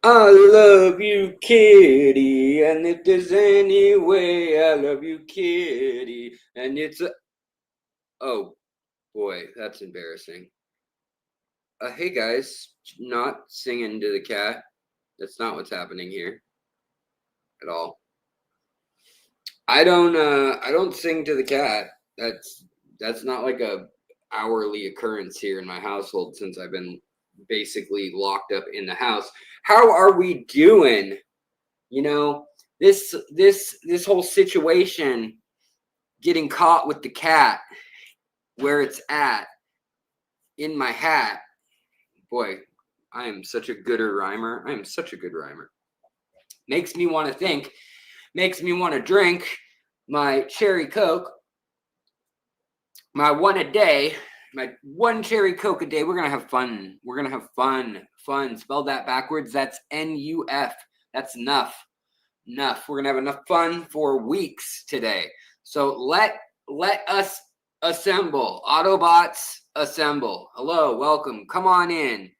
I love you, kitty, and if there's any way, I love you, kitty, and it's a... Oh, boy, that's embarrassing. Hey, guys, not singing to the cat. That's not what's happening here at all. I don't sing to the cat. That's not like a hourly occurrence here in my household since I've been basically locked up in the house. How are we doing? You know, this whole situation, getting caught with the cat where it's at in my hat. Boy, I am such a gooder rhymer. I am such a good rhymer. Makes me want to think, makes me want to drink my cherry Coke, my one a day, my one cherry Coke a day. We're going to have fun. We're going to have fun. Fun. Spell that backwards. That's N-U-F. That's enough. Enough. We're going to have enough fun for weeks today. So let us assemble. Autobots, assemble. Hello, welcome. Come on in.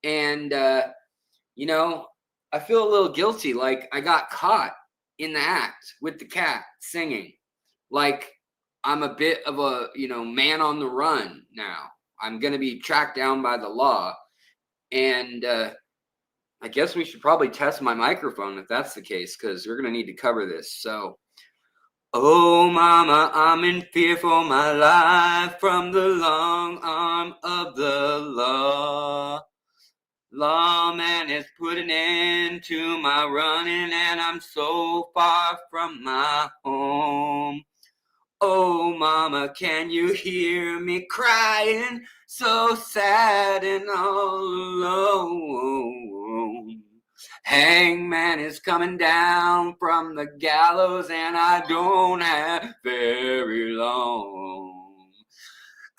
And, you know, I feel a little guilty. Like I got caught in the act with the cat singing. Like I'm a bit of a, man on the run now. I'm going to be tracked down by the law. And I guess we should probably test my microphone if that's the case, because we're going to need to cover this. So, oh, mama, I'm in fear for my life from the long arm of the law. Lawman has put an end to my running, and I'm so far from my home. Oh, mama, can you hear me crying, so sad and all alone? Hangman is coming down from the gallows, and I don't have very long.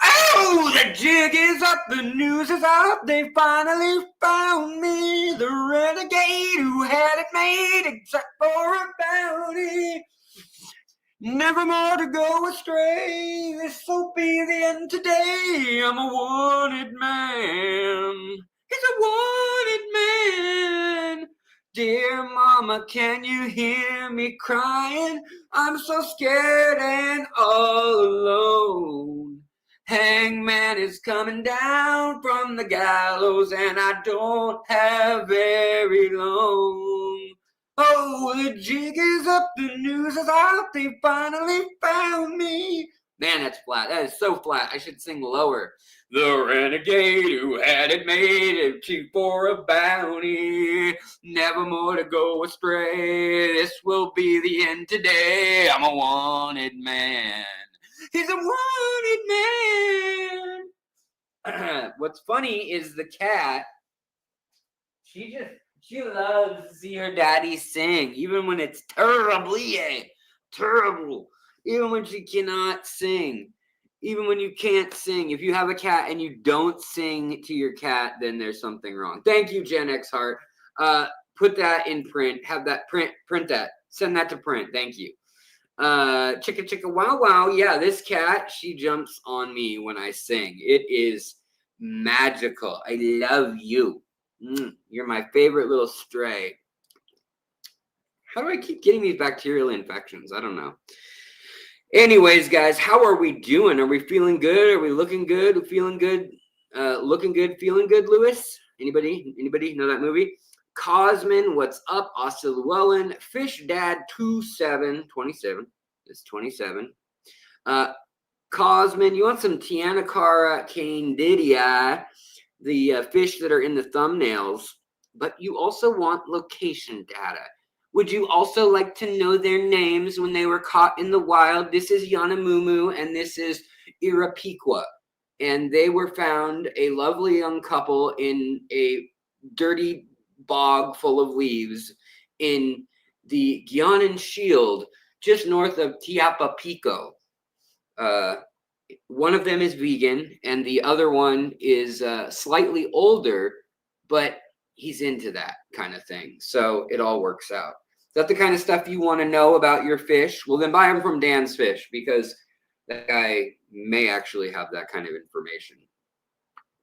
Oh, the jig is up, the news is out, they finally found me, the renegade who had it made except for a bounty. Never more to go astray, this'll be the end today, I'm a wanted man. He's a wanted man. Dear mama, can you hear me crying? I'm so scared and all alone. Hangman is coming down from the gallows, and I don't have very long. Oh, the jig is up, the news is out, they finally found me. Man, that's flat. That is so flat. I should sing lower. The renegade who had it made, it cheap for a bounty. Never more to go astray. This will be the end today. I'm a wanted man. He's a wanted man. What's funny is the cat, she loves to see her daddy sing, even when it's terrible. Even when she cannot sing, even when you can't sing. If you have a cat and you don't sing to your cat, then there's something wrong. Thank you, Gen X Heart. Put that in print. Have that print that. Send that to print. Thank you. Chicka chicka wow wow. Yeah, this cat, she jumps on me when I sing. It is magical. I love you. You're my favorite little stray. How do I keep getting these bacterial infections? I don't know. Anyways, guys, how are we doing? Are we feeling good? Are we looking good? Feeling good? Looking good? Feeling good, Lewis? Anybody know that movie? Cosman, what's up? Asta Llewellyn, Fish Dad 27. It's 27. Cosman, you want some Tianacara Candidia, the fish that are in the thumbnails, but you also want location data. Would you also like to know their names when they were caught in the wild? This is Yanamumu and this is Irapiqua. And they were found, a lovely young couple, in a dirty bog full of leaves in the Guianan Shield, just north of Tiapapico. One of them is vegan, and the other one is slightly older, but he's into that kind of thing. So it all works out. Is that the kind of stuff you want to know about your fish? Well, then buy them from Dan's Fish, because that guy may actually have that kind of information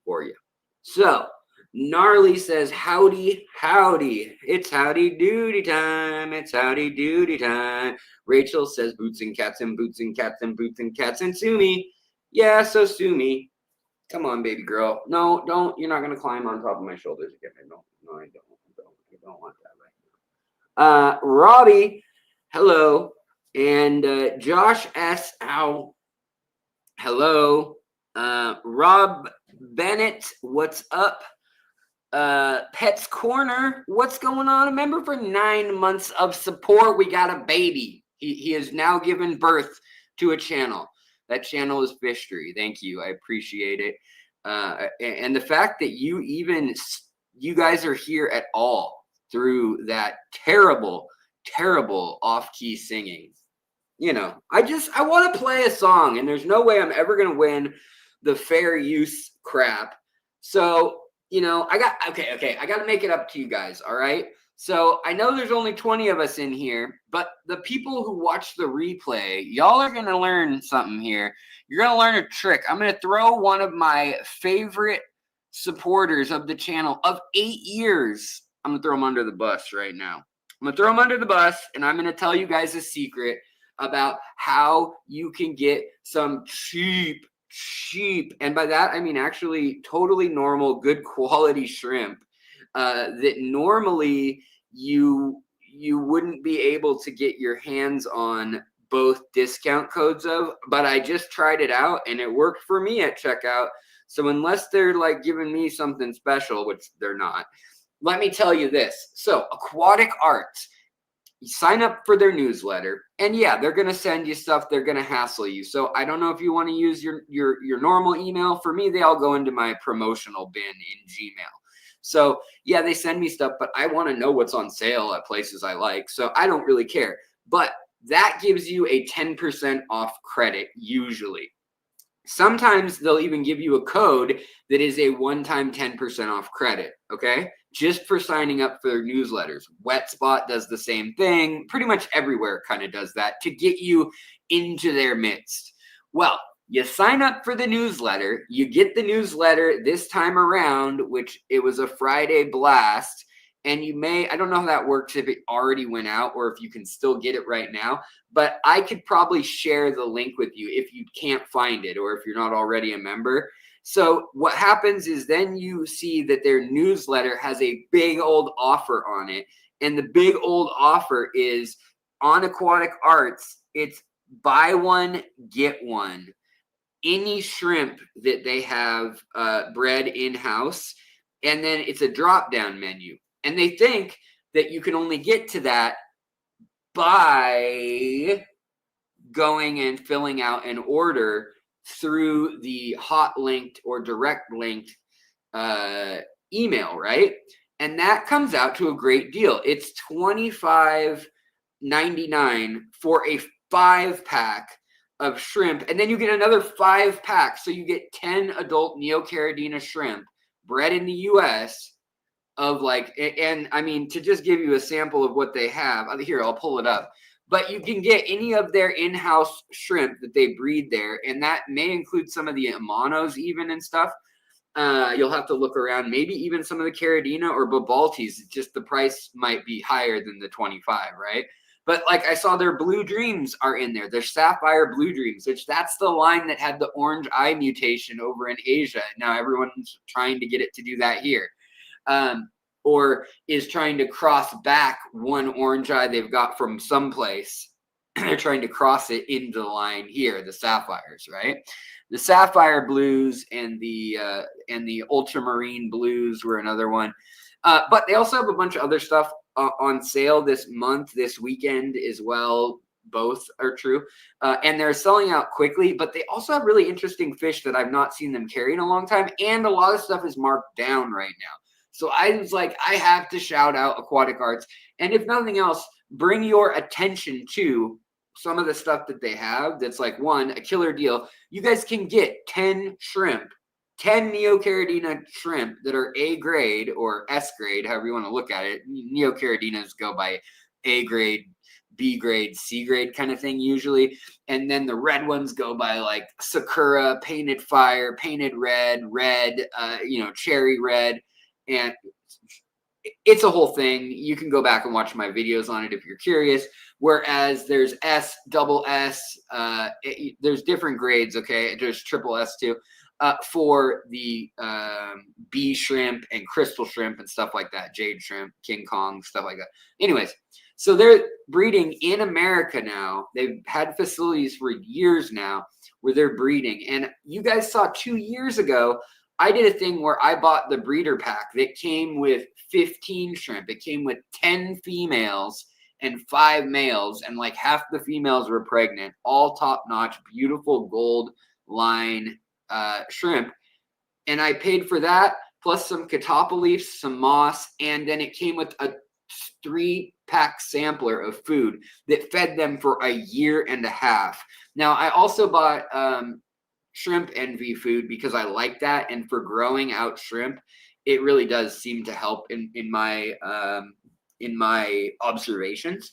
for you. So Gnarly says, howdy, howdy. It's howdy doody time. It's howdy doody time. Rachel says, boots and cats and boots and cats and boots and cats and sue me. Yeah, so sue me. Come on, baby girl. No, don't. You're not going to climb on top of my shoulders again. I don't want that right now. Robbie, hello. And Josh S. Ow. Hello. Rob Bennett, what's up? Pets Corner, what's going on? Remember, for 9 months of support, we got a baby. He has now given birth to a channel. That channel is Fishery. Thank you. I appreciate it. And the fact that you guys are here at all through that terrible off-key singing. You know, I want to play a song, and there's no way I'm ever going to win the fair use crap. So, you know, I got to make it up to you guys, all right? So I know there's only 20 of us in here, but the people who watch the replay, y'all are going to learn something here. You're going to learn a trick. I'm going to throw one of my favorite supporters of the channel of 8 years. I'm going to throw him under the bus right now. I'm going to throw him under the bus, and I'm going to tell you guys a secret about how you can get some cheap, and by that I mean actually totally normal, good quality shrimp that normally you wouldn't be able to get your hands on both discount codes of, but I just tried it out and it worked for me at checkout. So unless they're like giving me something special, which they're not, let me tell you this. So Aquatic Arts, you sign up for their newsletter, and yeah, they're going to send you stuff. They're going to hassle you. So I don't know if you want to use your normal email. For me, they all go into my promotional bin in Gmail. So yeah, they send me stuff, but I want to know what's on sale at places I like. So I don't really care. But that gives you a 10% off credit usually. Sometimes they'll even give you a code that is a one-time 10% off credit, okay? Just for signing up for their newsletters. WetSpot does the same thing. Pretty much everywhere kind of does that to get you into their midst. Well, you sign up for the newsletter. You get the newsletter this time around, which it was a Friday blast. And you may, I don't know how that works if it already went out or if you can still get it right now, but I could probably share the link with you if you can't find it or if you're not already a member. So what happens is then you see that their newsletter has a big old offer on it. And the big old offer is on Aquatic Arts, it's buy one, get one. Any shrimp that they have bred in-house, and then it's a drop-down menu. And they think that you can only get to that by going and filling out an order through the hot linked or direct linked email, right? And that comes out to a great deal. It's $25.99 for a 5-pack of shrimp. And then you get another 5-pack. So you get 10 adult Neocaridina shrimp bred in the US of like, and I mean, to just give you a sample of what they have, here, I'll pull it up. But you can get any of their in-house shrimp that they breed there, and that may include some of the Amanos even and stuff. You'll have to look around, maybe even some of the Caridina or Babaltis. Just the price might be higher than the 25, right? But like I saw their Blue Dreams are in there. Their Sapphire Blue Dreams, which that's the line that had the orange eye mutation over in Asia. Now everyone's trying to get it to do that here. Or is trying to cross back one orange eye they've got from someplace. They're trying to cross it into the line here, the sapphires, right? The sapphire blues and the ultramarine blues were another one. But they also have a bunch of other stuff on sale this month, this weekend as well. Both are true. And they're selling out quickly, but they also have really interesting fish that I've not seen them carry in a long time. And a lot of stuff is marked down right now. So I was like, I have to shout out Aquatic Arts. And if nothing else, bring your attention to some of the stuff that they have that's like, one, a killer deal. You guys can get 10 shrimp, 10 Neocaridina shrimp that are A grade or S grade, however you want to look at it. Neocaridinas go by A grade, B grade, C grade kind of thing usually. And then the red ones go by like Sakura, Painted Fire, Painted Red, cherry red. and it's a whole thing. You can go back and watch my videos on it if you're curious. Whereas there's S, double S, there's different grades, okay? There's triple S too, for the B shrimp and crystal shrimp and stuff like that, jade shrimp, King Kong, stuff like that. Anyways, so they're breeding in America now. They've had facilities for years now where they're breeding. And you guys saw 2 years ago, I did a thing where I bought the breeder pack that came with 15 shrimp. It came with 10 females and 5 males, and like half the females were pregnant, all top-notch, beautiful gold line shrimp. And I paid for that, plus some catappa leaves, some moss, and then it came with a 3-pack sampler of food that fed them for a year and a half. Now, I also bought shrimp envy food because I like that, and for growing out shrimp, it really does seem to help in my observations.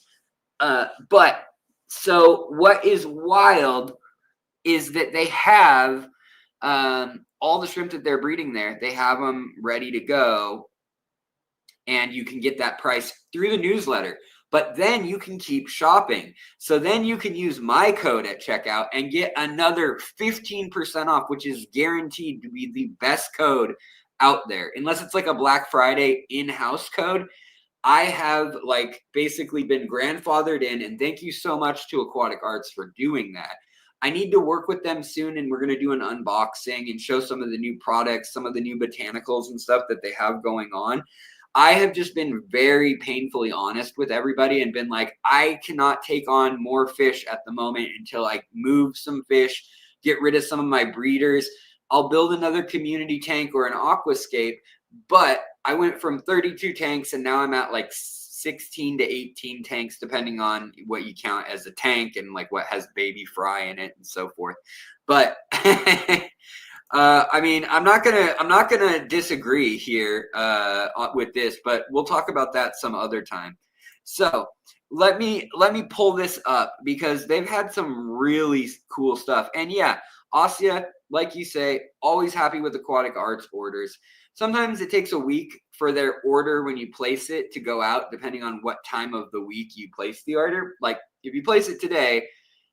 But so what is wild is that they have all the shrimp that they're breeding there. They have them ready to go, and you can get that price through the newsletter. But then you can keep shopping. So then you can use my code at checkout and get another 15% off, which is guaranteed to be the best code out there. Unless it's like a Black Friday in-house code. I have like basically been grandfathered in, and thank you so much to Aquatic Arts for doing that. I need to work with them soon, and we're going to do an unboxing and show some of the new products, some of the new botanicals and stuff that they have going on. I have just been very painfully honest with everybody and been like, I cannot take on more fish at the moment until I move some fish, get rid of some of my breeders. I'll build another community tank or an aquascape, but I went from 32 tanks and now I'm at like 16 to 18 tanks, depending on what you count as a tank and like what has baby fry in it and so forth. But I mean, I'm not gonna disagree here with this, but we'll talk about that some other time. So let me pull this up because they've had some really cool stuff. And yeah, Asya, like you say, always happy with Aquatic Arts orders. Sometimes it takes a week for their order when you place it to go out, depending on what time of the week you place the order. Like if you place it today,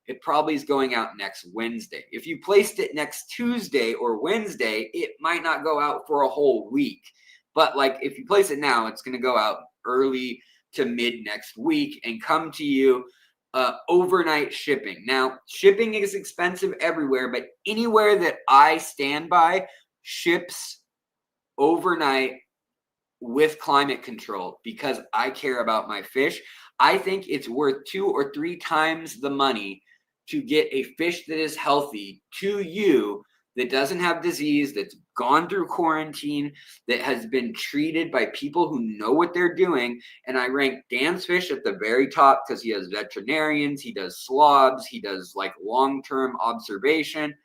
it probably is going out next Wednesday. If you placed it next Tuesday or Wednesday, it might not go out for a whole week. But like if you place it now, it's going to go out early to mid next week and come to you overnight shipping. Now, shipping is expensive everywhere, but anywhere that I stand by ships overnight with climate control because I care about my fish. I think it's worth 2 or 3 times the money to get a fish that is healthy to you, that doesn't have disease, that's gone through quarantine, that has been treated by people who know what they're doing. And I rank Dan's fish at the very top because he has veterinarians, he does slobs, he does like long-term observation.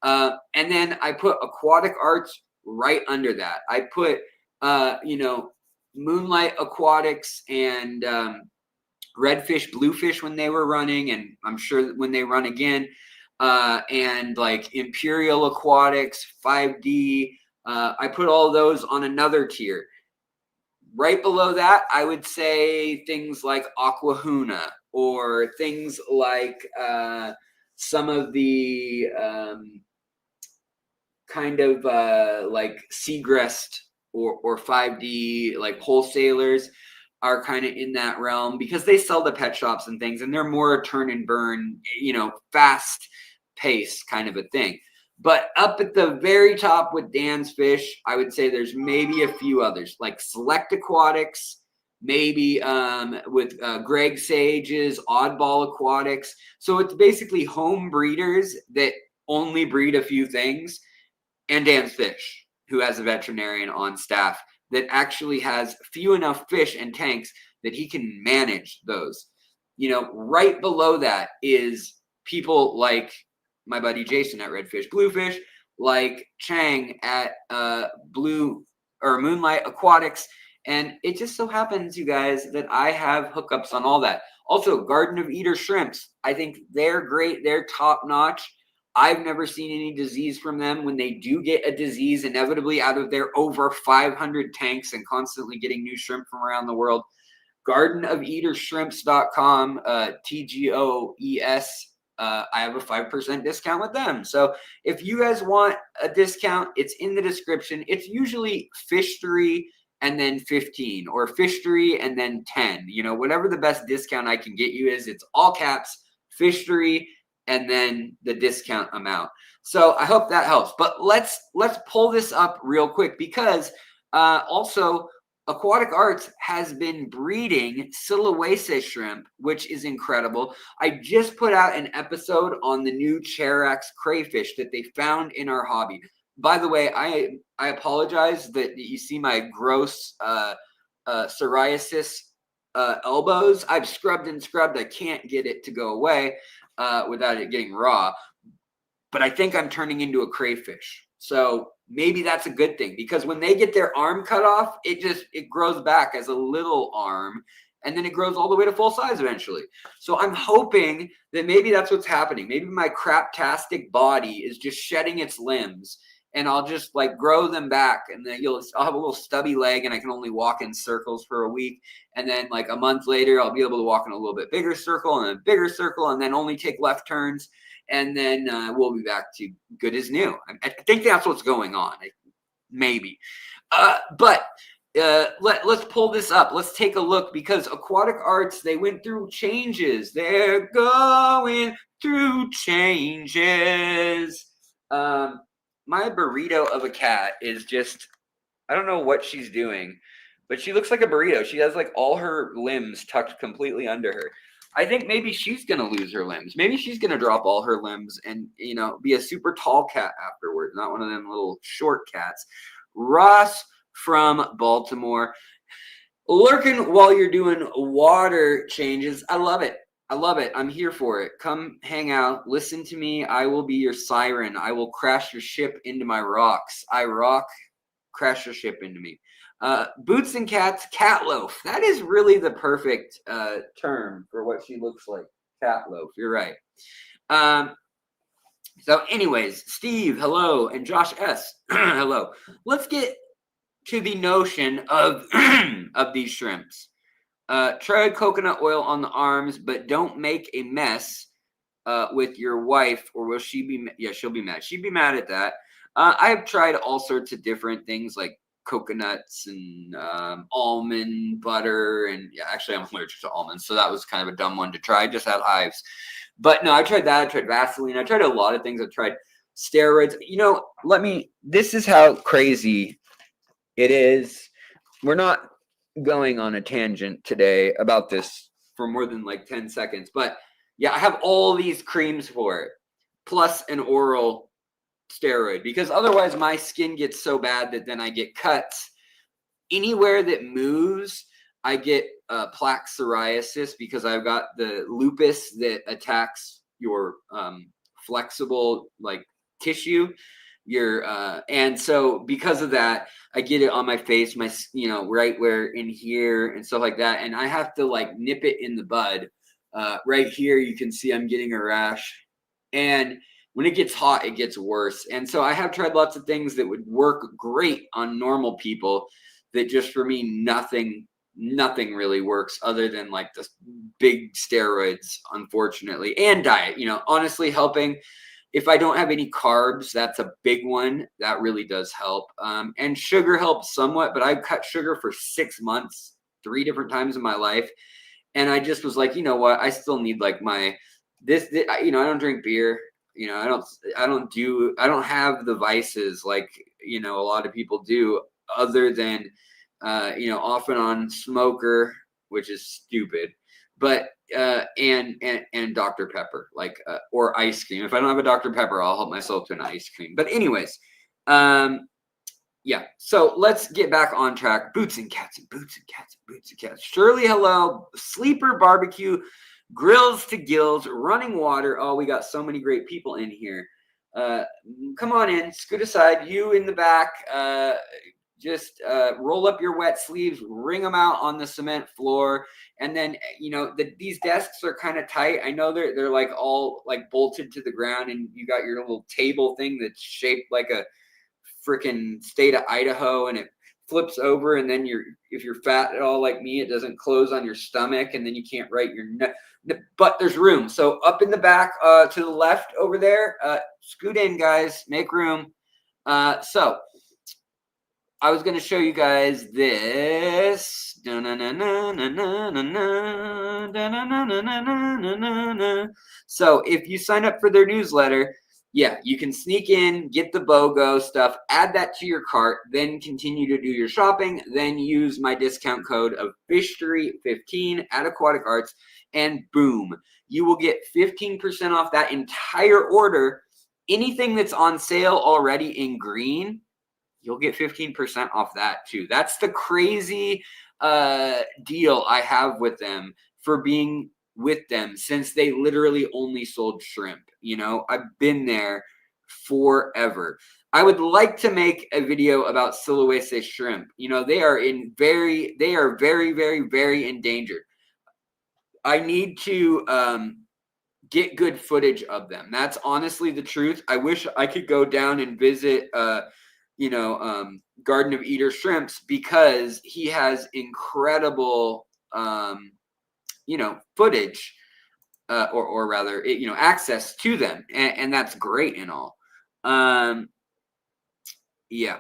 And then I put Aquatic Arts right under that. I put, Moonlight Aquatics and Redfish, Bluefish when they were running, and I'm sure when they run again, and like Imperial Aquatics, 5D. I put all those on another tier. Right below that, I would say things like Aquahuna or things like some of the kind of like Seagrest or 5D like wholesalers are kind of in that realm because they sell to pet shops and things, and they're more turn and burn, fast pace kind of a thing. But up at the very top with Dan's fish, I would say there's maybe a few others like Select Aquatics, maybe with Greg Sage's Oddball Aquatics. So it's basically home breeders that only breed a few things, and Dan's fish, who has a veterinarian on staff that actually has few enough fish and tanks that he can manage those. Right below that is people like my buddy Jason at Redfish Bluefish, like Chang at Moonlight Aquatics. And it just so happens, you guys, that I have hookups on all that. Also, Garden of Eater Shrimps. I think they're great. They're top notch. I've never seen any disease from them. When they do get a disease, inevitably out of their over 500 tanks and constantly getting new shrimp from around the world, gardenofeatershrimps.com, TGOES. I have a 5% discount with them. So if you guys want a discount, it's in the description. It's usually Fishery and then 15, or Fishery and then 10. You know, whatever the best discount I can get you is. It's all caps, Fishery, and then the discount amount. So I hope that helps. But let's pull this up real quick, because also Aquatic Arts has been breeding Siloaceae shrimp, which is incredible. I just put out an episode on the new Cherax crayfish that they found in our hobby. By the way, I apologize that you see my gross psoriasis elbows. I've scrubbed and scrubbed. I can't get it to go away without it getting raw. But I think I'm turning into a crayfish. So maybe that's a good thing, because when they get their arm cut off, it grows back as a little arm, and then it grows all the way to full size eventually. So I'm hoping that maybe that's what's happening. Maybe my craptastic body is just shedding its limbs, and I'll just like grow them back, and then I'll have a little stubby leg, and I can only walk in circles for a week. And then like a month later, I'll be able to walk in a little bit bigger circle and a bigger circle, and then only take left turns. And then we'll be back to good as new. I think that's what's going on. Maybe. But let's pull this up. Let's take a look, because Aquatic Arts, they went through changes. They're going through changes. My burrito of a cat is just, I don't know what she's doing, but she looks like a burrito. She has like all her limbs tucked completely under her. I think maybe she's going to lose her limbs. Maybe she's going to drop all her limbs and, you know, be a super tall cat afterwards, not one of them little short cats. Ross from Baltimore, lurking while you're doing water changes. I love it. I love it. I'm here for it. Come hang out. Listen to me. I will be your siren. I will crash your ship into my rocks. I rock. Crash your ship into me. Boots and Cats, cat loaf. That is really the perfect term for what she looks like. Cat loaf. You're right. So anyways, Steve, hello. And Josh S, hello. Let's get to the notion of, of these shrimps. Try coconut oil on the arms, but don't make a mess with your wife, or will she be? Yeah, she'll be mad. She'd be mad at that. I've tried all sorts of different things like coconuts and almond butter, and yeah, actually I'm allergic to almonds, so that was kind of a dumb one to try. I just had hives. But no, I tried that. I tried Vaseline. I tried a lot of things. I tried steroids. You know, this is how crazy it is. We're not going on a tangent today about this for more than like 10 seconds. But yeah, I have all these creams for it, plus an oral steroid, because otherwise my skin gets so bad that then I get cuts. Anywhere that moves, I get plaque psoriasis, because I've got the lupus that attacks your flexible like tissue. And so because of that, I get it on my face, my, you know, right where in here and stuff like that. And I have to like nip it in the bud. Right here, you can see I'm getting a rash. And when it gets hot, it gets worse. And so I have tried lots of things that would work great on normal people, that just for me, nothing really works other than like the big steroids, unfortunately, and diet. You know, honestly, helping. If I don't have any carbs, that's a big one. That really does help. And sugar helps somewhat, but I've cut sugar for 6 months, 3 different times in my life. And I just was like, you know what? I still need like this, you know, I don't drink beer. You know, I don't have the vices like, you know, a lot of people do, other than, you know, off and on smoker, which is stupid. But and Dr. Pepper, like or ice cream. If I don't have a Dr. Pepper, I'll help myself to an ice cream. But anyways, yeah. So let's get back on track. Boots and Cats and Boots and Cats and Boots and Cats. Shirley, hello. Sleeper Barbecue, Grills to Gills, Running Water. Oh, we got so many great people in here. Come on in. Scoot aside. You in the back. just roll up your wet sleeves, wring them out on the cement floor. And then, you know, these desks are kind of tight. I know they're like all like bolted to the ground, and you got your little table thing that's shaped like a freaking state of Idaho, and it flips over, and then if you're fat at all like me, it doesn't close on your stomach, and then you can't write your but there's room. So up in the back to the left over there, scoot in, guys, make room. So I was going to show you guys this. So if you sign up for their newsletter, yeah, you can sneak in, get the BOGO stuff, add that to your cart, then continue to do your shopping, then use my discount code of FISHERY15 at Aquatic Arts, and boom, you will get 15% off that entire order. Anything that's on sale already in green, you'll get 15% off that too. That's the crazy deal I have with them for being with them since they literally only sold shrimp. You know, I've been there forever. I would like to make a video about Siloese shrimp. You know, they are very, very, very endangered. I need to get good footage of them. That's honestly the truth. I wish I could go down and visit Garden of Eater Shrimps, because he has incredible footage or rather access to them, and that's great and all. Yeah.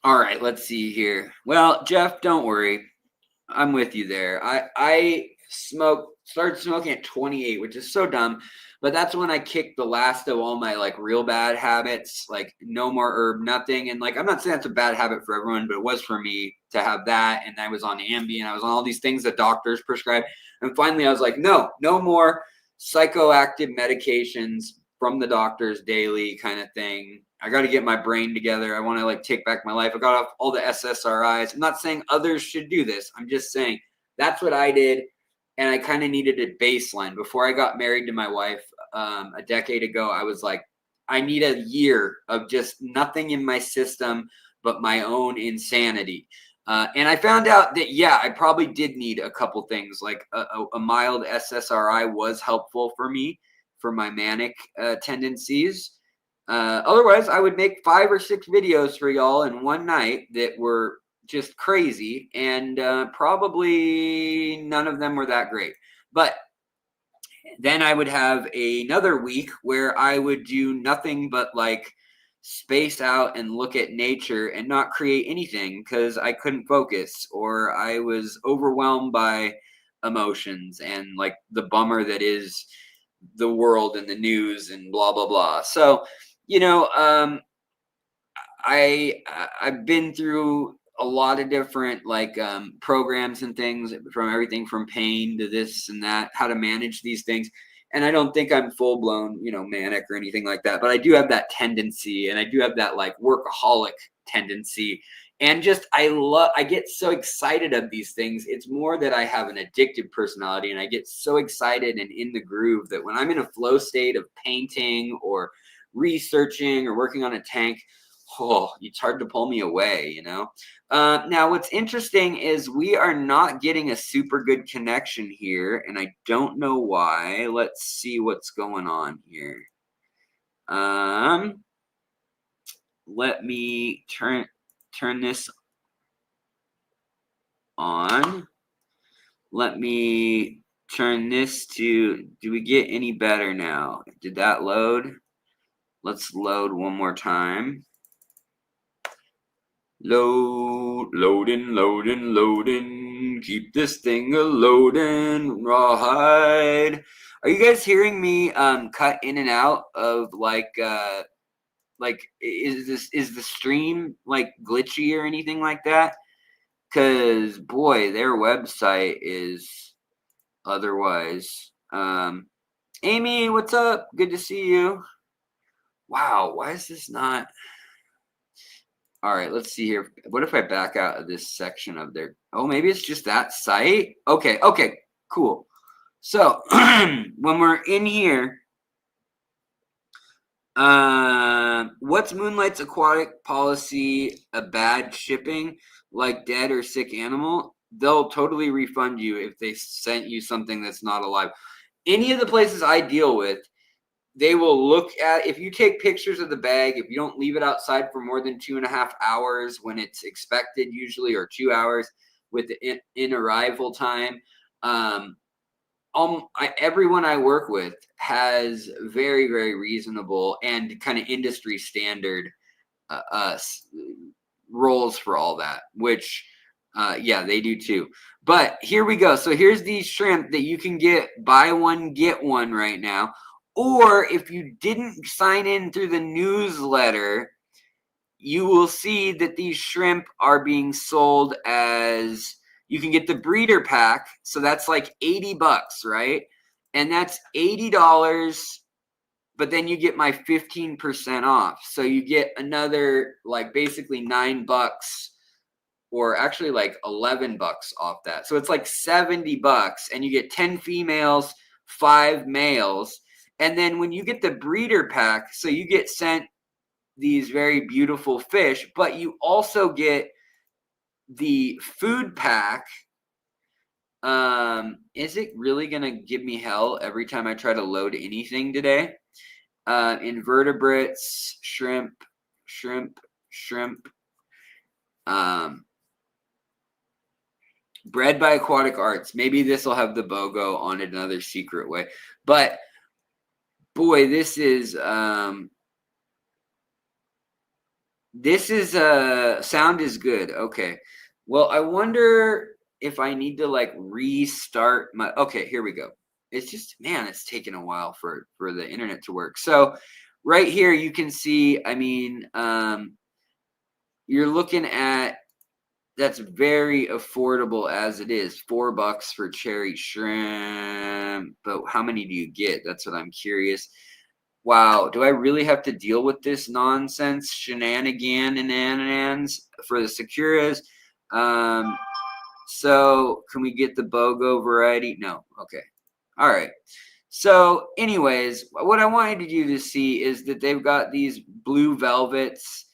All right, let's see here. Well, Jeff, don't worry, I'm with you there. I started smoking at 28, which is so dumb, but that's when I kicked the last of all my like real bad habits, like no more herb, nothing. And like, I'm not saying that's a bad habit for everyone, but it was for me to have that. And I was on Ambien, I was on all these things that doctors prescribe. And finally I was like, no more psychoactive medications from the doctors daily kind of thing. I got to get my brain together. I want to like take back my life. I got off all the SSRIs. I'm not saying others should do this. I'm just saying that's what I did. And I kind of needed a baseline. Before I got married to my wife a decade ago, I was like, I need a year of just nothing in my system but my own insanity. And I found out that, yeah, I probably did need a couple things. Like a mild SSRI was helpful for me for my manic tendencies. Otherwise, I would make 5 or 6 videos for y'all in one night that were just crazy, and probably none of them were that great. But then I would have another week where I would do nothing but like space out and look at nature and not create anything because I couldn't focus, or I was overwhelmed by emotions and like the bummer that is the world and the news and blah blah blah. So I've been through a lot of different like programs and things, from everything from pain to this and that, how to manage these things. And I don't think I'm full blown, manic or anything like that, but I do have that tendency, and I do have that like workaholic tendency. And just I get so excited of these things. It's more that I have an addictive personality, and I get so excited and in the groove that when I'm in a flow state of painting or researching or working on a tank, it's hard to pull me away, Now, what's interesting is we are not getting a super good connection here, and I don't know why. Let's see what's going on here. Let me turn this on. Let me turn this to, do we get any better now? Did that load? Let's load one more time. Loading. Keep this thing a-loading. Rawhide. Are you guys hearing me cut in and out of like is the stream like glitchy or anything like that? Because boy, their website is otherwise. Amy, what's up? Good to see you. Wow, why is this not? All right, let's see here. What if I back out of this section of their, maybe it's just that site? Okay, cool. So when we're in here, What's Moonlight's aquatic policy? A bad shipping, like dead or sick animal? They'll totally refund you if they sent you something that's not alive. Any of the places I deal with, they will look at, if you take pictures of the bag, if you don't leave it outside for more than 2.5 hours when it's expected usually, or 2 hours with the in arrival time, everyone I work with has very, very reasonable and kind of industry standard roles for all that, which yeah, they do too. But here we go. So here's these shrimp that you can get, buy one get one right now. Or if you didn't sign in through the newsletter, you will see that these shrimp are being sold as, you can get the breeder pack. So that's like $80, right? And that's $80, but then you get my 15% off. So you get another, like, basically $9, or actually like $11 off that. So it's like $70, and you get 10 females, 5 males. And then when you get the breeder pack, so you get sent these very beautiful fish, but you also get the food pack. Is it really gonna give me hell every time I try to load anything today? Invertebrates, shrimp. Bred by Aquatic Arts. Maybe this will have the BOGO on it another secret way. But boy, this is sound is good. Okay. Well, I wonder if I need to like restart my, okay, here we go. It's just, man, it's taken a while for the internet to work. So right here you can see, I mean, you're looking at, that's very affordable as it is. $4 for cherry shrimp. But how many do you get? That's what I'm curious. Wow, do I really have to deal with this nonsense, shenanigans for the Securas? So can we get the BOGO variety? No. Okay. All right. So anyways, what I wanted you to see is that they've got these blue velvets.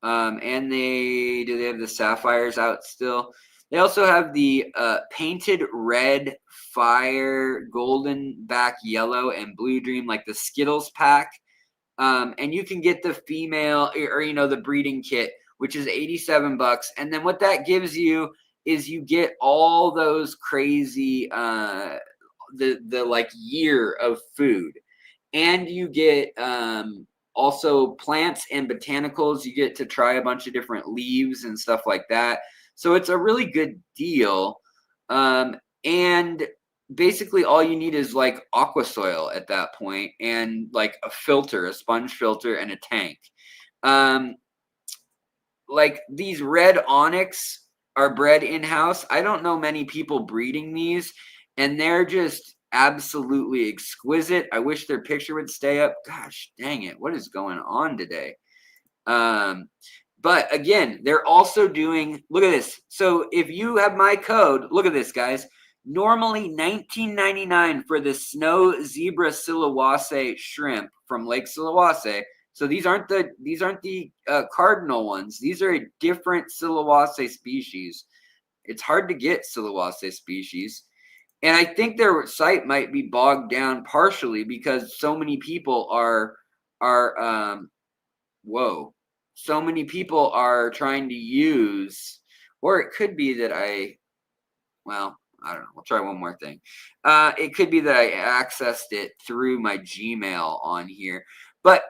And they have the sapphires out still. They also have the painted red, fire, golden back, yellow, and blue dream, like the Skittles pack. And you can get the female, or the breeding kit, which is $87. And then what that gives you is you get all those crazy the like year of food, and you get also plants and botanicals. You get to try a bunch of different leaves and stuff like that. So it's a really good deal. And basically all you need is like aqua soil at that point, and like a filter, a sponge filter, and a tank. Like these red onyx are bred in-house. I don't know many people breeding these, and they're just absolutely exquisite. I wish their picture would stay up. Gosh dang it, what is going on today? But again, they're also doing, look at this. So if you have my code, look at this, guys. Normally $19.99 for the snow zebra Silawase shrimp from Lake Silawase. So these aren't the cardinal ones. These are a different Silawase species. It's hard to get Silawase species. And I think their site might be bogged down partially because so many people are so many people are trying to use, or it could be that I don't know. We'll try one more thing. It could be that I accessed it through my Gmail on here. But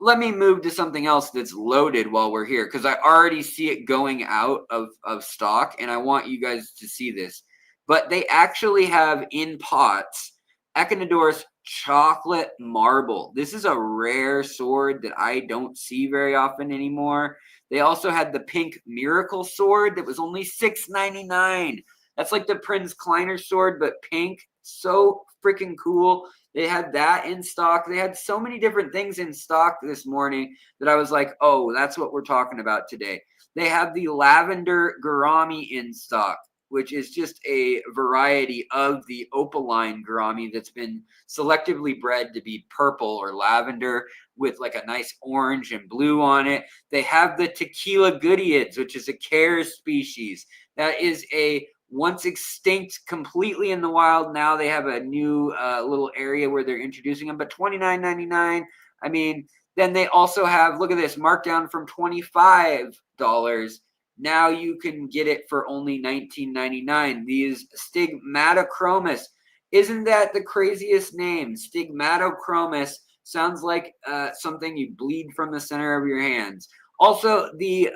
let me move to something else that's loaded while we're here, because I already see it going out of stock, and I want you guys to see this. But they actually have in pots Echinodorus chocolate marble. This is a rare sword that I don't see very often anymore. They also had the pink miracle sword that was only $6.99. That's like the Prinz Kleiner sword, but pink. So freaking cool. They had that in stock. They had so many different things in stock this morning that I was like, oh, that's what we're talking about today. They have the lavender gourami in stock. which is just a variety of the opaline gourami that's been selectively bred to be purple or lavender with like a nice orange and blue on it. They have the tequila goodeids, which is a Care species. That is a once extinct completely in the wild. Now they have a new little area where they're introducing them, but $29.99. I mean, then they also have, look at this, markdown from $25. Now you can get it for only $19.99. These Stigmatochromis. Isn't that the craziest name? Stigmatochromis sounds like something you bleed from the center of your hands. Also, the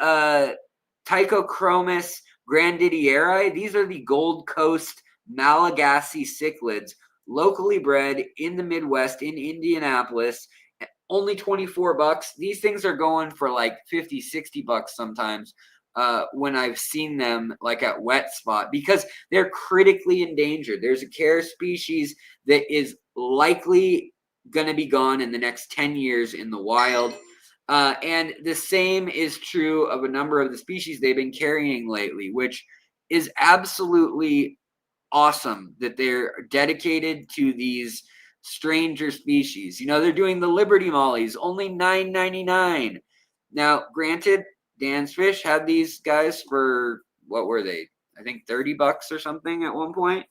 Tychochromis grandidieri. These are the Gold Coast Malagasy cichlids, locally bred in the Midwest in Indianapolis. Only $24. These things are going for like $50, $60 sometimes when I've seen them like at Wet Spot, because they're critically endangered. There's a Care species that is likely going to be gone in the next 10 years in the wild. And the same is true of a number of the species they've been carrying lately, which is absolutely awesome that they're dedicated to these stranger species. You know, they're doing the Liberty Mollies, only $9.99. Now, granted, Dan's Fish had these guys for, what were they? I think $30 or something at one point.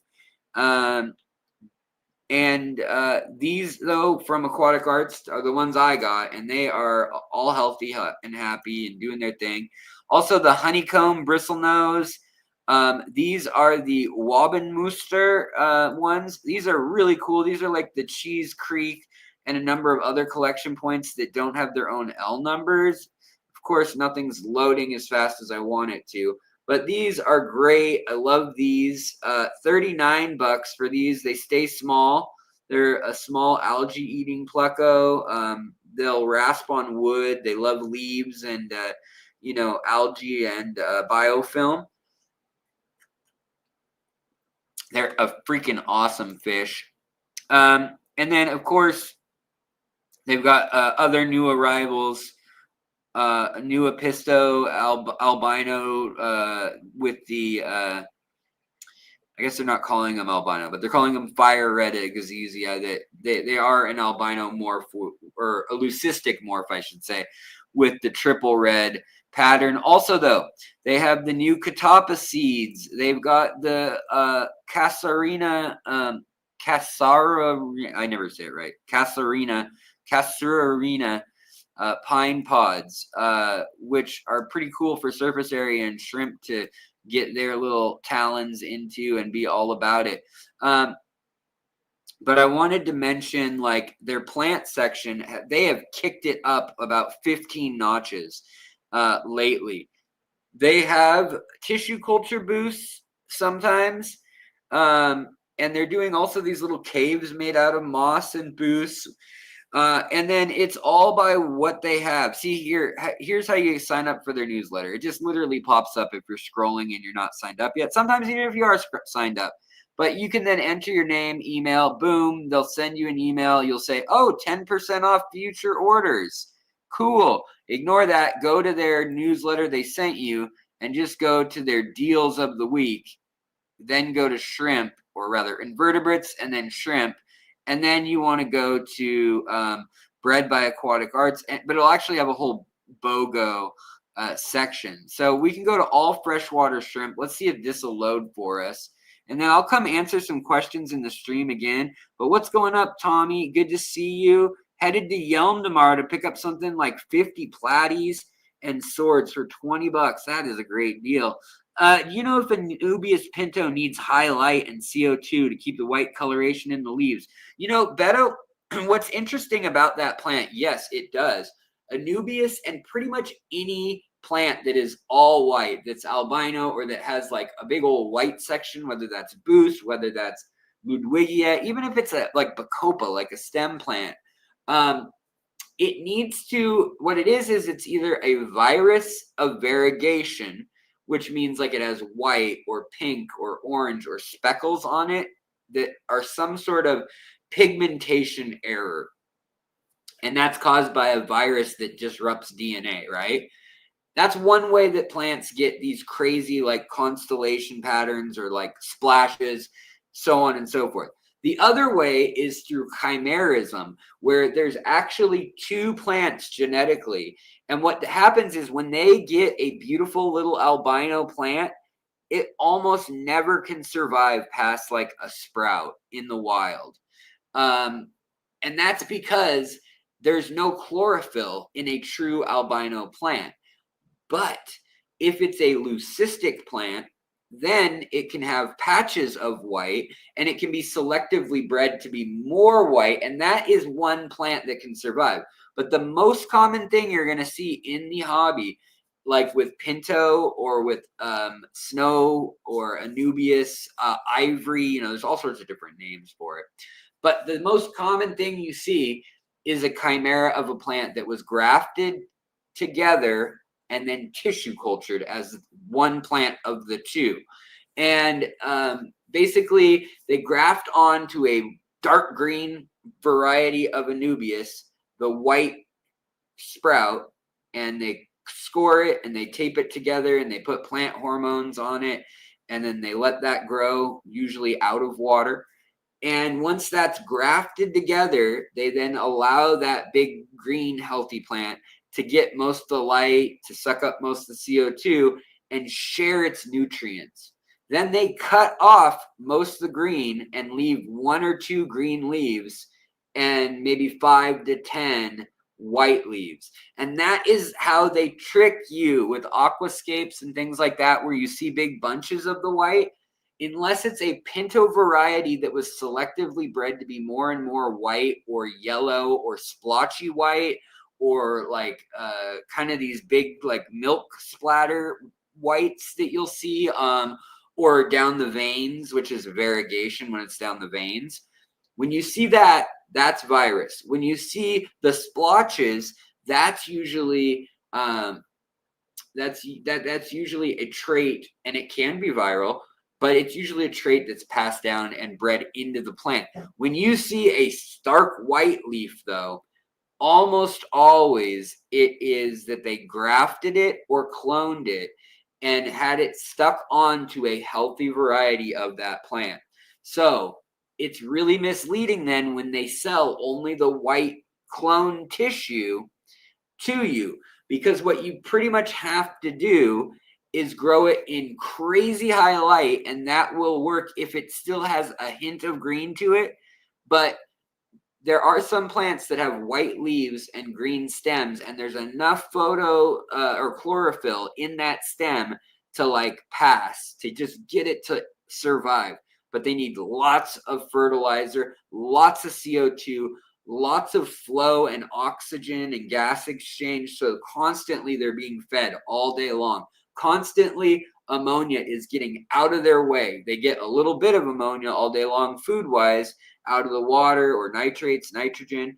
And these, though, from Aquatic Arts are the ones I got, and they are all healthy and happy and doing their thing. Also, the honeycomb bristlenose. These are the Wabenmuster ones. These are really cool. These are like the Cheese Creek and a number of other collection points that don't have their own L numbers. Of course, nothing's loading as fast as I want it to. But these are great. I love these. $39 for these. They stay small. They're a small algae-eating pleco. They'll rasp on wood. They love leaves and algae and biofilm. They're a freaking awesome fish. And then, of course, they've got other new arrivals. New Episto albino with the I guess they're not calling them albino, but they're calling them fire red Gazizia. They are an albino morph, or a leucistic morph, I should say, with the triple red pattern. Also, though, they have the new Catappa seeds. They've got the Casarina, I never say it right. Casarina pine pods, which are pretty cool for surface area and shrimp to get their little talons into and be all about it. But I wanted to mention, like, their plant section. They have kicked it up about 15 notches lately. They have tissue culture booths sometimes, and they're doing also these little caves made out of moss and booths. And then it's all by what they have. See, here's how you sign up for their newsletter. It just literally pops up if you're scrolling and you're not signed up yet. Sometimes even if you are signed up. But you can then enter your name, email, boom, they'll send you an email. You'll say, oh, 10% off future orders. Cool. Ignore that. Go to their newsletter they sent you and just go to their deals of the week. Then go to shrimp, or rather invertebrates, and then shrimp. And then you want to go to Bred by Aquatic Arts, but it'll actually have a whole BOGO section. So we can go to all freshwater shrimp. Let's see if this will load for us. And then I'll come answer some questions in the stream again. But what's going up, Tommy? Good to see you. Headed to Yelm tomorrow to pick up something like 50 platies and swords for $20. That is a great deal. You know if a Nubius pinto needs high light and CO2 to keep the white coloration in the leaves? You know, Beto, what's interesting about that plant, yes, it does. Anubias and pretty much any plant that is all white, that's albino, or that has like a big old white section, whether that's boost, whether that's Ludwigia, even if it's like bacopa, like a stem plant, it needs to, what it is it's either a virus of variegation, which means like it has white or pink or orange or speckles on it that are some sort of pigmentation error. And that's caused by a virus that disrupts DNA, right? That's one way that plants get these crazy like constellation patterns or like splashes, so on and so forth. The other way is through chimerism, where there's actually two plants genetically. And what happens is when they get a beautiful little albino plant, it almost never can survive past like a sprout in the wild. And that's because there's no chlorophyll in a true albino plant. But if it's a leucistic plant, then it can have patches of white and it can be selectively bred to be more white. And that is one plant that can survive. But the most common thing you're going to see in the hobby, like with Pinto or with Snow or Anubias, Ivory, there's all sorts of different names for it. But the most common thing you see is a chimera of a plant that was grafted together and then tissue cultured as one plant of the two. And basically, they graft onto a dark green variety of Anubias, the white sprout, and they score it and they tape it together and they put plant hormones on it. And then they let that grow, usually out of water. And once that's grafted together, they then allow that big green healthy plant to get most of the light, to suck up most of the CO2 and share its nutrients. Then they cut off most of the green and leave 1 or 2 green leaves and maybe 5 to 10 white leaves. And that is how they trick you with aquascapes and things like that, where you see big bunches of the white. Unless it's a Pinto variety that was selectively bred to be more and more white or yellow or splotchy white, or like kind of these big like milk splatter whites that you'll see, or down the veins, which is variegation when it's down the veins. When you see that, that's virus. When you see the splotches, that's usually that's usually a trait, and it can be viral, but it's usually a trait that's passed down and bred into the plant. When you see a stark white leaf, though, almost always it is that they grafted it or cloned it and had it stuck onto a healthy variety of that plant. So it's really misleading then when they sell only the white clone tissue to you, because what you pretty much have to do is grow it in crazy high light, and that will work if it still has a hint of green to it. But there are some plants that have white leaves and green stems, and there's enough photo or chlorophyll in that stem to like pass, to just get it to survive. But they need lots of fertilizer, lots of CO2, lots of flow and oxygen and gas exchange. So constantly they're being fed all day long. Constantly ammonia is getting out of their way. They get a little bit of ammonia all day long food-wise out of the water, or nitrates, nitrogen,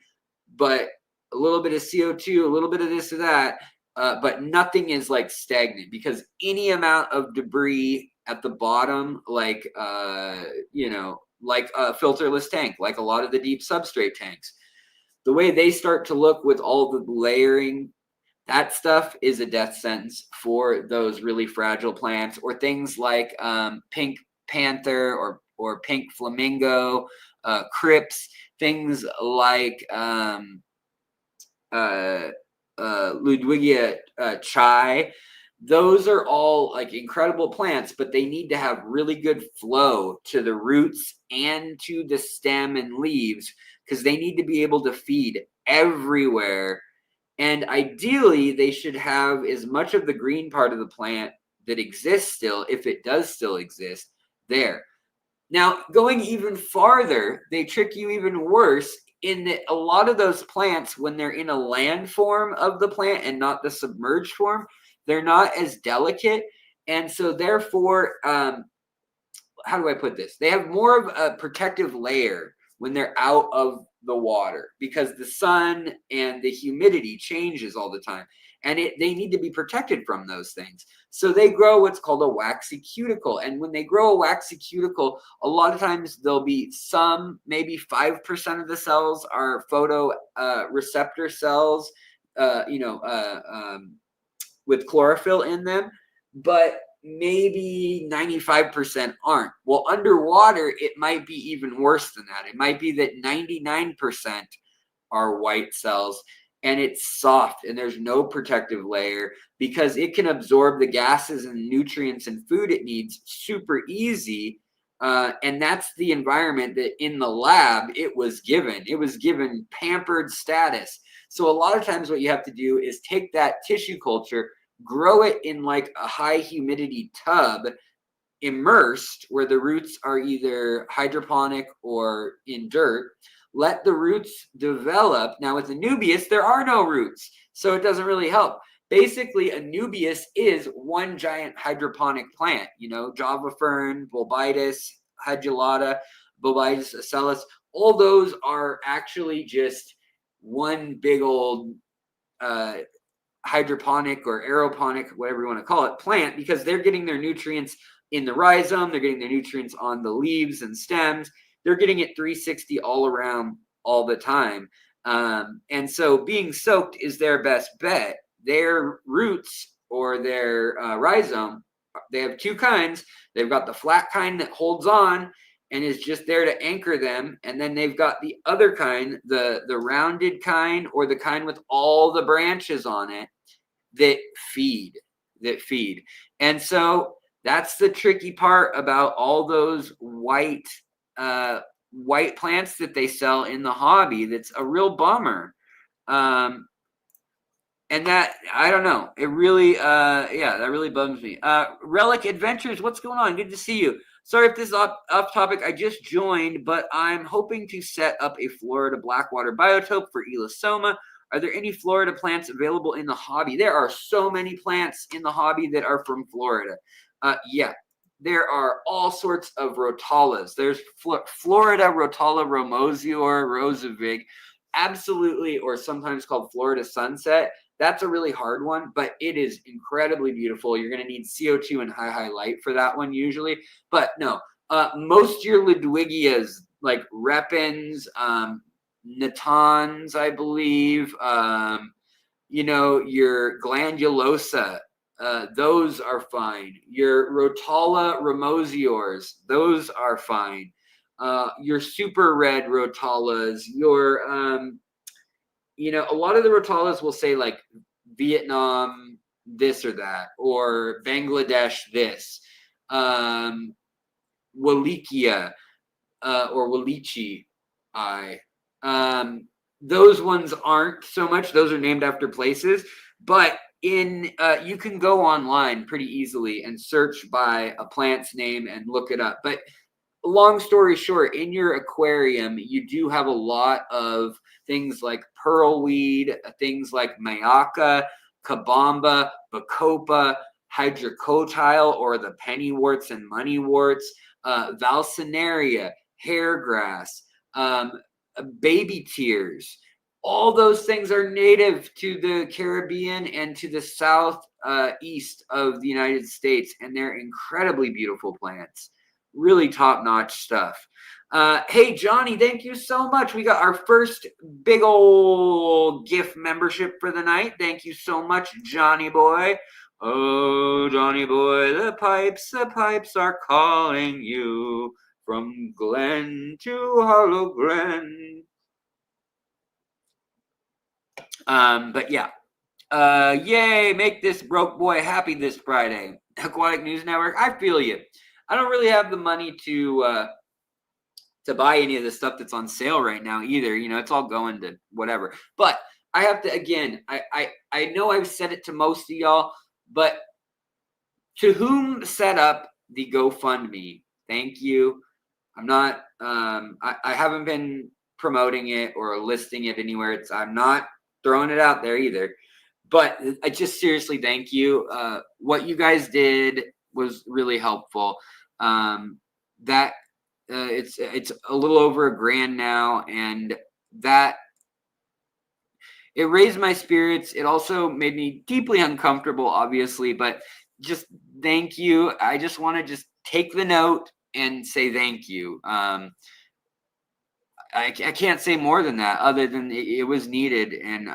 but a little bit of CO2, a little bit of this or that, but nothing is like stagnant, because any amount of debris at the bottom, like like a filterless tank, like a lot of the deep substrate tanks, the way they start to look with all the layering, that stuff is a death sentence for those really fragile plants, or things like pink panther or pink flamingo, crips, things like Ludwigia chai. Those are all like incredible plants, but they need to have really good flow to the roots and to the stem and leaves, because they need to be able to feed everywhere. And ideally, they should have as much of the green part of the plant that exists still, if it does still exist, there. Now, going even farther, they trick you even worse, in that a lot of those plants, when they're in a land form of the plant and not the submerged form, they're not as delicate. And so therefore, how do I put this? They have more of a protective layer when they're out of the water, because the sun and the humidity changes all the time, and they need to be protected from those things. So they grow what's called a waxy cuticle. And when they grow a waxy cuticle, a lot of times there'll be some, maybe 5% of the cells are photo receptor cells, with chlorophyll in them, but maybe 95% aren't. Well, underwater, it might be even worse than that. It might be that 99% are white cells, and it's soft and there's no protective layer because it can absorb the gases and nutrients and food it needs super easy. And that's the environment that in the lab it was given. It was given pampered status. So a lot of times what you have to do is take that tissue culture, grow it in like a high humidity tub, immersed, where the roots are either hydroponic or in dirt. Let the roots develop. Now with Anubias, there are no roots, so it doesn't really help. Basically, Anubias is one giant hydroponic plant. You know, Java fern, Bulbitis, Hydulata, Bulbitis ocellus, all those are actually just one big old hydroponic or aeroponic, whatever you want to call it, plant, because they're getting their nutrients in the rhizome, they're getting their nutrients on the leaves and stems, they're getting it 360 all around all the time. And so being soaked is their best bet. Their roots or their rhizome, they have two kinds. They've got the flat kind that holds on and is just there to anchor them. And then they've got the other kind, the rounded kind, or the kind with all the branches on it that feed. And so that's the tricky part about all those white plants that they sell in the hobby. That's a real bummer. And that, I don't know, it really, yeah, that really bums me. Relic Adventures, what's going on? Good to see you. Sorry if this is off topic. I just joined, but I'm hoping to set up a Florida blackwater biotope for Elosoma. Are there any Florida plants available in the hobby? There are so many plants in the hobby that are from Florida. Yeah, there are all sorts of rotallas. There's Florida Rotalla romosior, Rosavig, absolutely, or sometimes called Florida Sunset. That's a really hard one, but it is incredibly beautiful. You're going to need CO2 and high light for that one usually. But no, most of your Ludwigias, like Repens, Natans, I believe, you know, your Glandulosa, those are fine. Your Rotalla romosiors, those are fine. Your super red Rotallas, your you know, a lot of the Rotallas will say like Vietnam this or that, or Bangladesh this, Wallachia, or Walichi. Those ones aren't so much. Those are named after places, but in you can go online pretty easily and search by a plant's name and look it up. But long story short, in your aquarium, you do have a lot of things like pearlweed, things like mayaca, kabamba, bacopa, hydrocotyle, or the pennyworts and moneyworts, valsinaria, hairgrass, baby tears. All those things are native to the Caribbean and to the south east of the United States, and they're incredibly beautiful plants. Really top-notch stuff. Hey, Johnny, thank you so much. We got our first big old gift membership for the night. Thank you so much, Johnny boy. Oh, Johnny boy, the pipes are calling you from Glen to Hollow Glen. But yeah. Yay, make this broke boy happy this Friday. Aquatic News Network, I feel you. I don't really have the money to buy any of the stuff that's on sale right now either. You know, it's all going to whatever. But I have to, again, I know I've said it to most of y'all, but to whom set up the GoFundMe, thank you. I'm not, I haven't been promoting it or listing it anywhere. I'm not throwing it out there either. But I just seriously thank you. What you guys did was really helpful. It's a little over $1,000 now, and that it raised my spirits. It also made me deeply uncomfortable, obviously, but just thank you. I just want to just take the note and say thank you. I can't say more than that, other than it was needed, and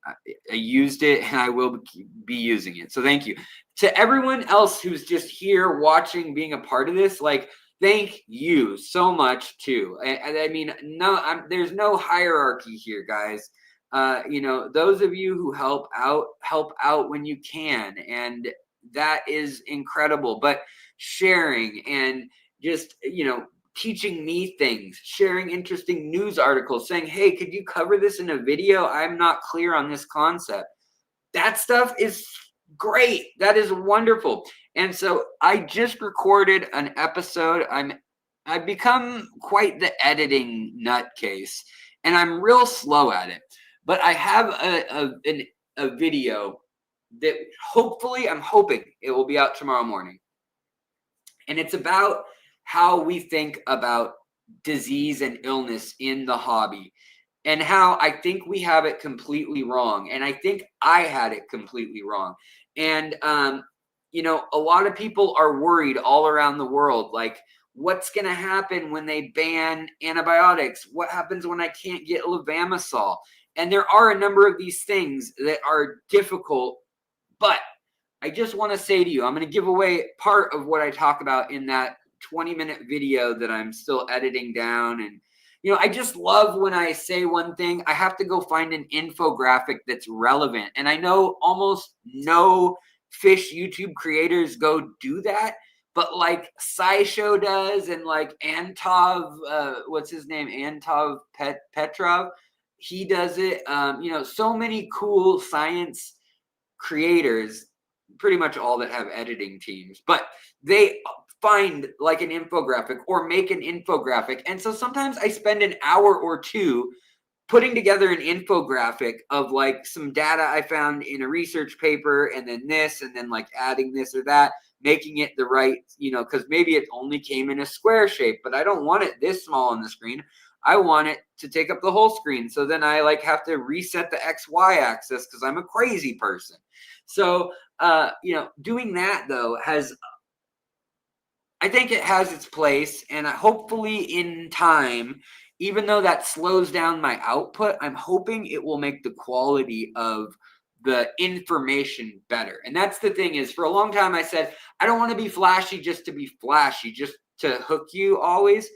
I used it and I will be using it. So thank you to everyone else who's just here watching, being a part of this. Like, thank you so much too. I mean, there's no hierarchy here, guys. Those of you who help out when you can, and that is incredible. But sharing and just, teaching me things, sharing interesting news articles, saying, hey, could you cover this in a video? I'm not clear on this concept. That stuff is great. That is wonderful. And so I just recorded an episode. I've become quite the editing nutcase, and I'm real slow at it. But I have a video that I'm hoping it will be out tomorrow morning. And it's about how we think about disease and illness in the hobby, and how I think we have it completely wrong. And I think I had it completely wrong. And, a lot of people are worried all around the world, like, what's going to happen when they ban antibiotics? What happens when I can't get levamisole? And there are a number of these things that are difficult, but I just want to say to you, I'm going to give away part of what I talk about in that 20-minute video that I'm still editing down. And, I just love when I say one thing, I have to go find an infographic that's relevant. And I know almost no fish YouTube creators go do that, but like SciShow does, and like Antov, what's his name? Antov Petrov, he does it. So many cool science creators, pretty much all that have editing teams, but they find like an infographic or make an infographic. And so sometimes I spend an hour or two putting together an infographic of like some data I found in a research paper, and then this, and then like adding this or that, making it the right, because maybe it only came in a square shape, but I don't want it this small on the screen. I want it to take up the whole screen. So then I like have to reset the XY axis because I'm a crazy person. So, doing that though I think it has its place, and hopefully in time, even though that slows down my output, I'm hoping it will make the quality of the information better. And that's the thing, is for a long time I said, I don't want to be flashy just to be flashy, just to hook you always.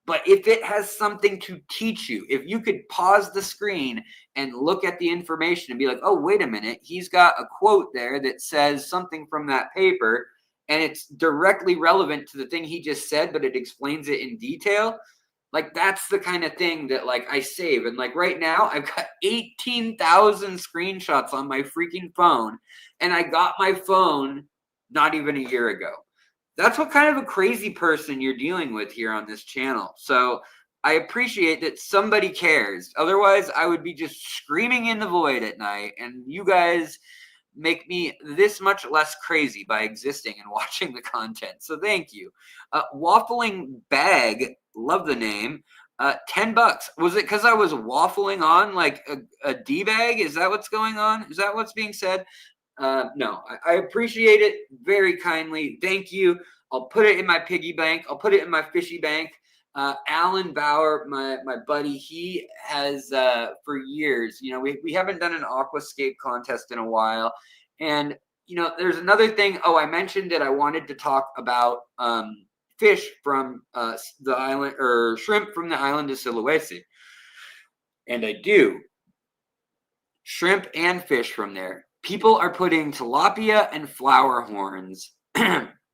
But if it has something to teach you, if you could pause the screen and look at the information and be like, oh, wait a minute, he's got a quote there that says something from that paper, and it's directly relevant to the thing he just said, but it explains it in detail. Like, that's the kind of thing that like I save. And like right now I've got 18,000 screenshots on my freaking phone, and I got my phone not even a year ago. That's what kind of a crazy person you're dealing with here on this channel. So I appreciate that somebody cares. Otherwise, I would be just screaming in the void at night, and you guys make me this much less crazy by existing and watching the content. So thank you. Waffling Bag, love the name. $10. Was it because I was waffling on like a D-bag? Is that what's going on? Is that what's being said? No, I appreciate it very kindly. Thank you. I'll put it in my piggy bank. I'll put it in my fishy bank. Alan Bauer, my buddy, he has for years, we haven't done an aquascape contest in a while. And, there's another thing. Oh, I mentioned that I wanted to talk about fish from the island, or shrimp from the island of Sulawesi. And I do. Shrimp and fish from there. People are putting tilapia and flower horns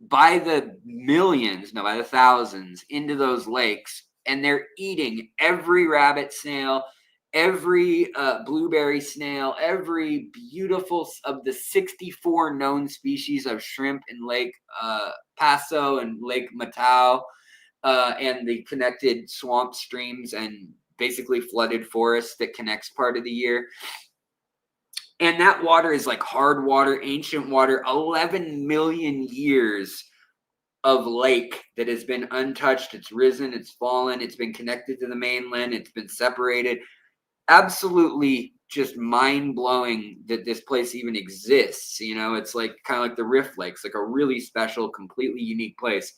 by the millions, no, by the thousands, into those lakes, and they're eating every rabbit snail, every blueberry snail, every beautiful of the 64 known species of shrimp in Lake Paso and Lake Matao, and the connected swamp streams and basically flooded forest that connects part of the year. And that water is like hard water, ancient water, 11 million years of lake that has been untouched. It's risen, it's fallen, it's been connected to the mainland, it's been separated. Absolutely just mind-blowing that this place even exists. It's like kind of like the Rift Lakes, like a really special, completely unique place.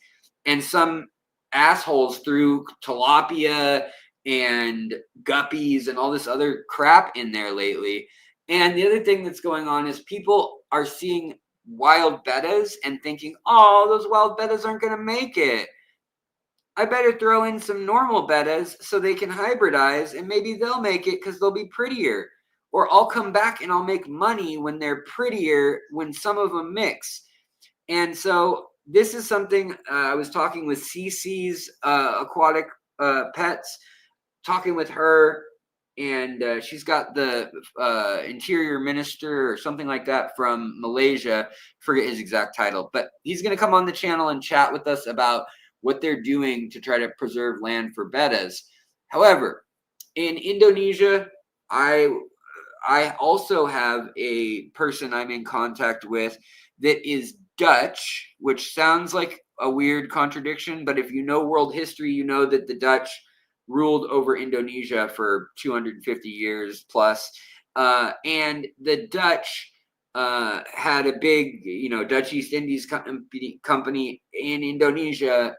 And some assholes threw tilapia and guppies and all this other crap in there lately. And the other thing that's going on is people are seeing wild bettas and thinking, oh, those wild bettas aren't going to make it. I better throw in some normal bettas so they can hybridize and maybe they'll make it because they'll be prettier. Or I'll come back and I'll make money when they're prettier when some of them mix. And so this is something I was talking with CC's Aquatic Pets, talking with her, and she's got the interior minister or something like that from Malaysia. Forget his exact title, but he's going to come on the channel and chat with us about what they're doing to try to preserve land for bettas. However, in Indonesia, I also have a person I'm in contact with that is Dutch, which sounds like a weird contradiction, but if you know world history, you know that the Dutch ruled over Indonesia for 250 years plus. And the Dutch had a big, Dutch East Indies company in Indonesia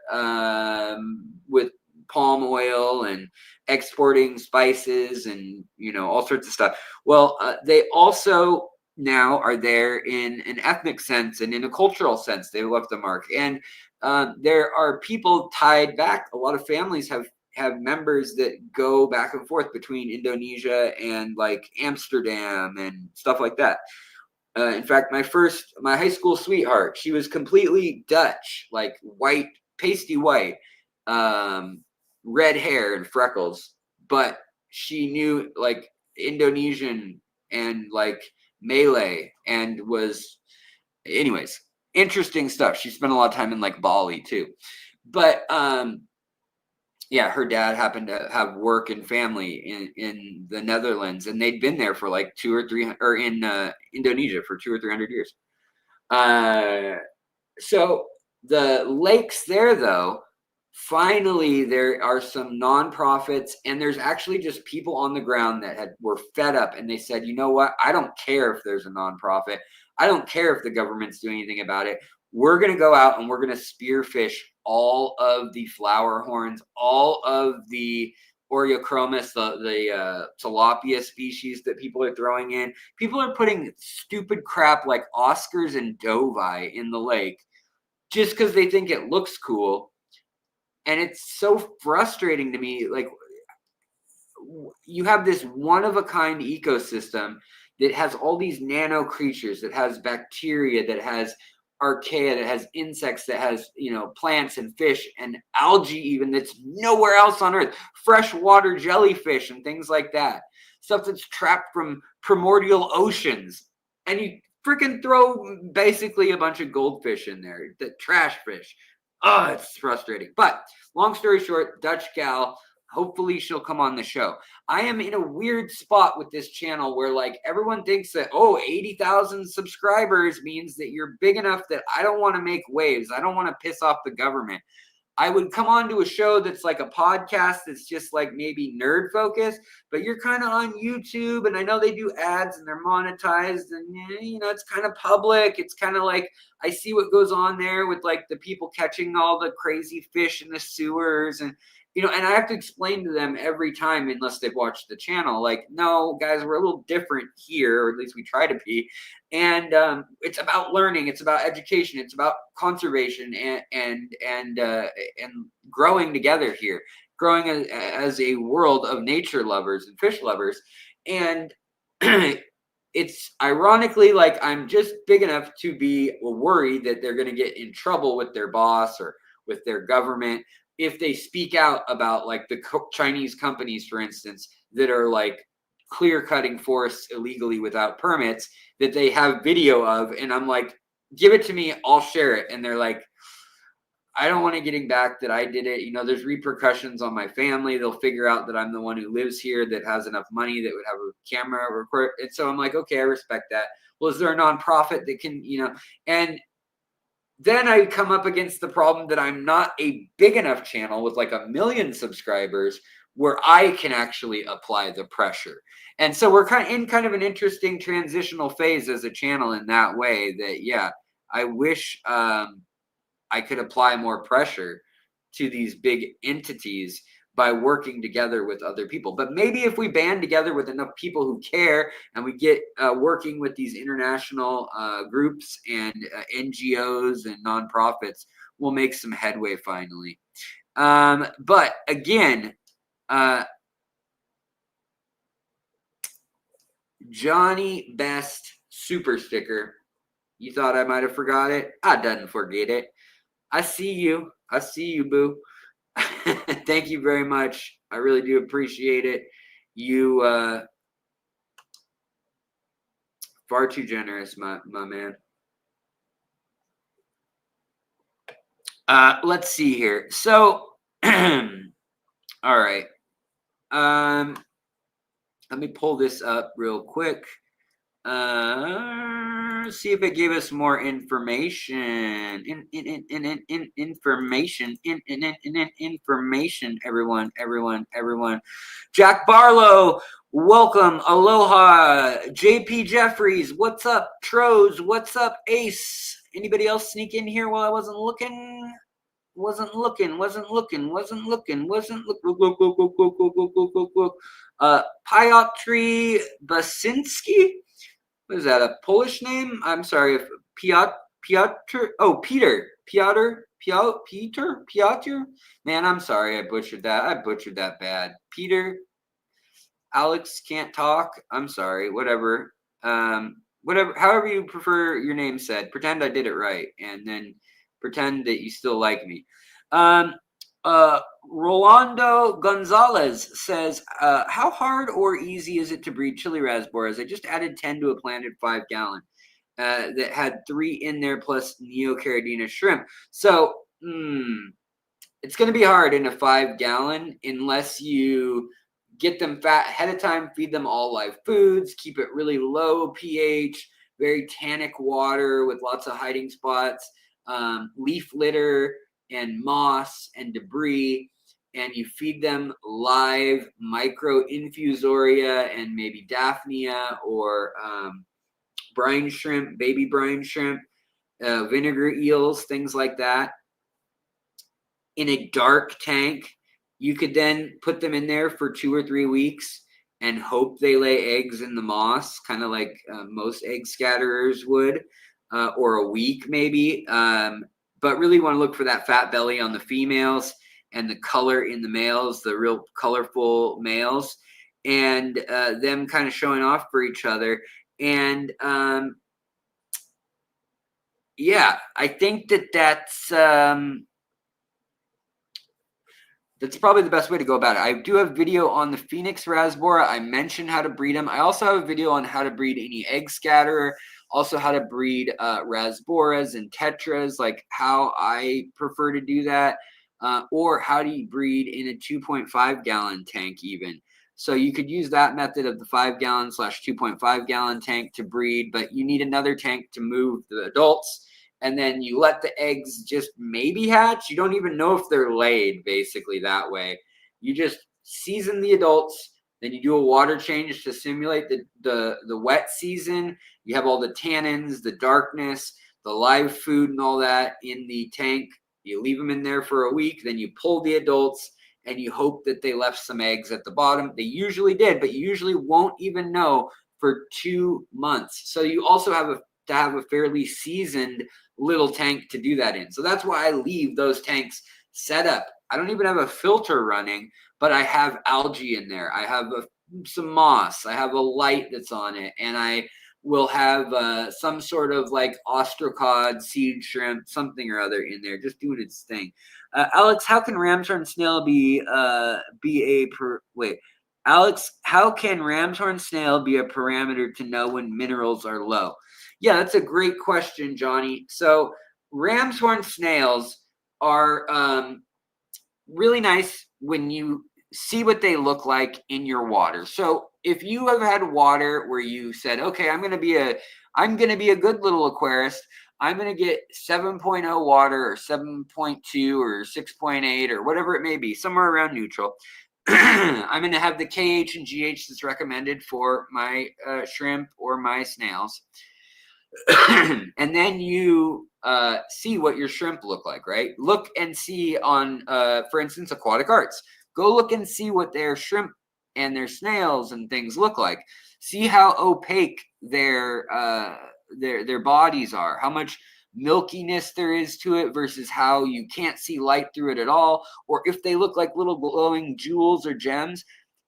with palm oil and exporting spices and, all sorts of stuff. Well, they also now are there in an ethnic sense and in a cultural sense. They left a mark. And there are people tied back. A lot of families have members that go back and forth between Indonesia and like Amsterdam and stuff like that. In fact, my high school sweetheart, she was completely Dutch, like white, pasty white, red hair and freckles, but she knew like Indonesian and like Malay and was, anyways, interesting stuff. She spent a lot of time in like Bali too. But yeah, her dad happened to have work and family in the Netherlands, and they'd been there for like 200 or 300, or in Indonesia for 200 or 300 years. So the lakes there, though, finally there are some nonprofits, and there's actually just people on the ground that were fed up, and they said, you know what? I don't care if there's a nonprofit. I don't care if the government's doing anything about it. We're going to go out and we're going to spearfish all of the flower horns, all of the Oreochromis, the tilapia species that people are throwing in. People are putting stupid crap like Oscars and Dovai in the lake just because they think it looks cool. And it's so frustrating to me. Like, you have this one-of-a-kind ecosystem that has all these nano creatures, that has bacteria, that has archaea, that has insects, that has, plants and fish and algae even that's nowhere else on Earth, freshwater jellyfish and things like that, stuff that's trapped from primordial oceans. And you freaking throw basically a bunch of goldfish in there, the trash fish. Oh, it's frustrating. But long story short, Dutch gal, hopefully she'll come on the show. I am in a weird spot with this channel where like everyone thinks that, 80,000 subscribers means that you're big enough that I don't want to make waves. I don't want to piss off the government. I would come on to a show that's like a podcast that's just like maybe nerd focused, but you're kind of on YouTube, and I know they do ads and they're monetized, and it's kind of public. It's kind of like I see what goes on there with like the people catching all the crazy fish in the sewers, and and I have to explain to them every time, unless they've watched the channel, like, no, guys, we're a little different here, or at least we try to be. And it's about learning, it's about education, it's about conservation, and growing together here, growing as a world of nature lovers and fish lovers. And it's ironically like I'm just big enough to be worried that they're going to get in trouble with their boss or with their government if they speak out about like the Chinese companies, for instance, that are like clear cutting forests illegally without permits that they have video of. And I'm like, give it to me, I'll share it. And they're like, I don't want to getting back that I did it. There's repercussions on my family. They'll figure out that I'm the one who lives here, that has enough money, that would have a camera record. And so I'm like, okay, I respect that. Well, is there a nonprofit that can, and then I come up against the problem that I'm not a big enough channel with like 1 million subscribers where I can actually apply the pressure. And so we're kind of an interesting transitional phase as a channel in that way that, yeah, I wish I could apply more pressure to these big entities. by working together with other people. But maybe if we band together with enough people who care and we get working with these international groups and NGOs and nonprofits, we'll make some headway finally. But again, Johnny Best super sticker. You thought I might have forgot it? I didn't forget it. I see you. I see you, boo. Thank you very much. I really do appreciate it. You far too generous, my man. Let's see here. So all right. Let me pull this up real quick. See if it gave us more information. Information. Everyone. Jack Barlow, welcome. Aloha. JP Jeffries, what's up? Troz, what's up? Ace. Anybody else sneak in here while I wasn't looking? Wasn't looking. Piotr Basinski. What is that? A Polish name? I'm sorry if Piotr. Oh, Peter. Man, I'm sorry. I butchered that bad. Peter. Alex can't talk. I'm sorry. Whatever. However you prefer your name said. Pretend I did it right, and then pretend that you still like me. Rolando Gonzalez says, how hard or easy is it to breed chili raspberries? I just added 10 to a planted 5 gallon that had 3 in there plus Neocaridina shrimp. So it's going to be hard in a 5 gallon unless you get them fat ahead of time, feed them all live foods, keep it really low pH, very tannic water with lots of hiding spots, leaf litter and moss and debris, and you feed them live micro infusoria and maybe Daphnia or brine shrimp, baby brine shrimp, vinegar eels, things like that. In a dark tank, you could then put them in there for 2 or 3 weeks and hope they lay eggs in the moss, kind of like most egg scatterers would, or a week maybe. But really want to look for that fat belly on the females and the color in the males, the real colorful males, and them kind of showing off for each other. And yeah, I think that's probably the best way to go about it. I do have a video on the Phoenix Rasbora. I mentioned how to breed them. I also have a video on how to breed any egg scatterer, also how to breed Rasboras and Tetras, like how I prefer to do that, or how do you breed in a 2.5 gallon tank even. So you could use that method of the 5 gallon / 2.5 gallon tank to breed, but you need another tank to move the adults. And then you let the eggs just maybe hatch. You don't even know if they're laid, basically, that way. You just season the adults. Then you do a water change to simulate the wet season. You have all the tannins, the darkness, the live food and all that in the tank. You leave them in there for a week. Then you pull the adults and you hope that they left some eggs at the bottom. They usually did, but you usually won't even know for 2 months. So you also have to have a fairly seasoned little tank to do that in. So that's why I leave those tanks set up. I don't even have a filter running, but I have algae in there. I have some moss. I have a light that's on it, and I will have some sort of like ostracod, seed shrimp, something or other in there, just doing its thing. Alex, how can ramshorn snail Alex, how can ramshorn snail be a parameter to know when minerals are low? Yeah, that's a great question, Johnny. So ramshorn snails are really nice when you see what they look like in your water. So if you have had water where you said, okay, I'm going to be a good little aquarist. I'm going to get 7.0 water or 7.2 or 6.8 or whatever it may be, somewhere around neutral. I'm going to have the KH and GH that's recommended for my shrimp or my snails. And then you see what your shrimp look like, right? Look and see on, for instance, Aquatic Arts. Go look and see what their shrimp and their snails and things look like. See how opaque their bodies are, how much milkiness there is to it versus how you can't see light through it at all, or if they look like little glowing jewels or gems.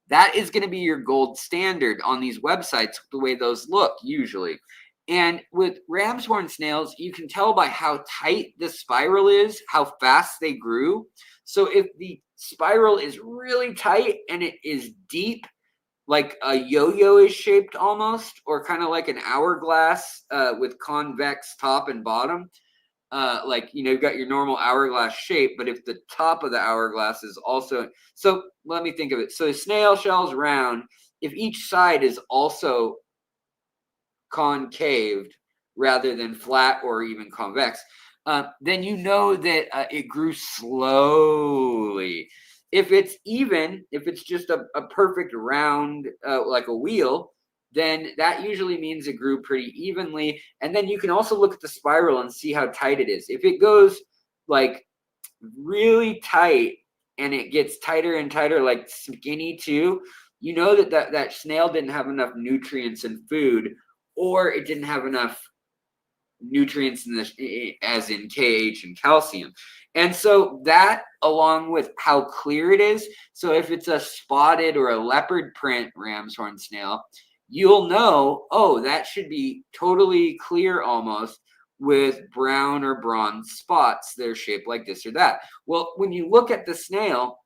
That is going to be your gold standard on these websites, the way those look usually. And with ram's horn snails, you can tell by how tight the spiral is, how fast they grew. So if the spiral is really tight and it is deep, like a yo-yo is shaped almost, or kind of like an hourglass with convex top and bottom, like, you know, you've got your normal hourglass shape, but if the top of the hourglass is also, so let me think of it. So the snail shell's round. If each side is also concaved rather than flat or even convex, then you know that it grew slowly. If it's even, if it's just a perfect round, like a wheel, then that usually means it grew pretty evenly. And then you can also look at the spiral and see how tight it is. If it goes like really tight and it gets tighter and tighter, like skinny too, you know that snail didn't have enough nutrients and food, or it didn't have enough nutrients in the, as in KH and calcium. And so that, along with how clear it is, so if it's a spotted or a leopard print ram's horn snail, you'll know, oh, that should be totally clear almost with brown or bronze spots that are shaped like this or that. Well, when you look at the snail,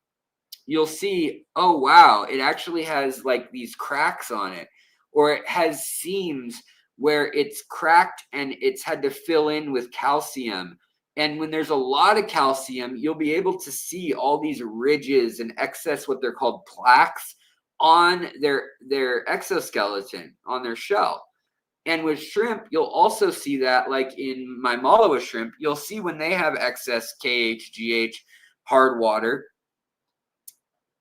you'll see, oh, wow, it actually has like these cracks on it, or it has seams where it's cracked and it's had to fill in with calcium. And when there's a lot of calcium, you'll be able to see all these ridges and excess, what they're called plaques, on their exoskeleton, on their shell. And with shrimp, you'll also see that, like in my Malawa shrimp, you'll see when they have excess KH, GH, hard water,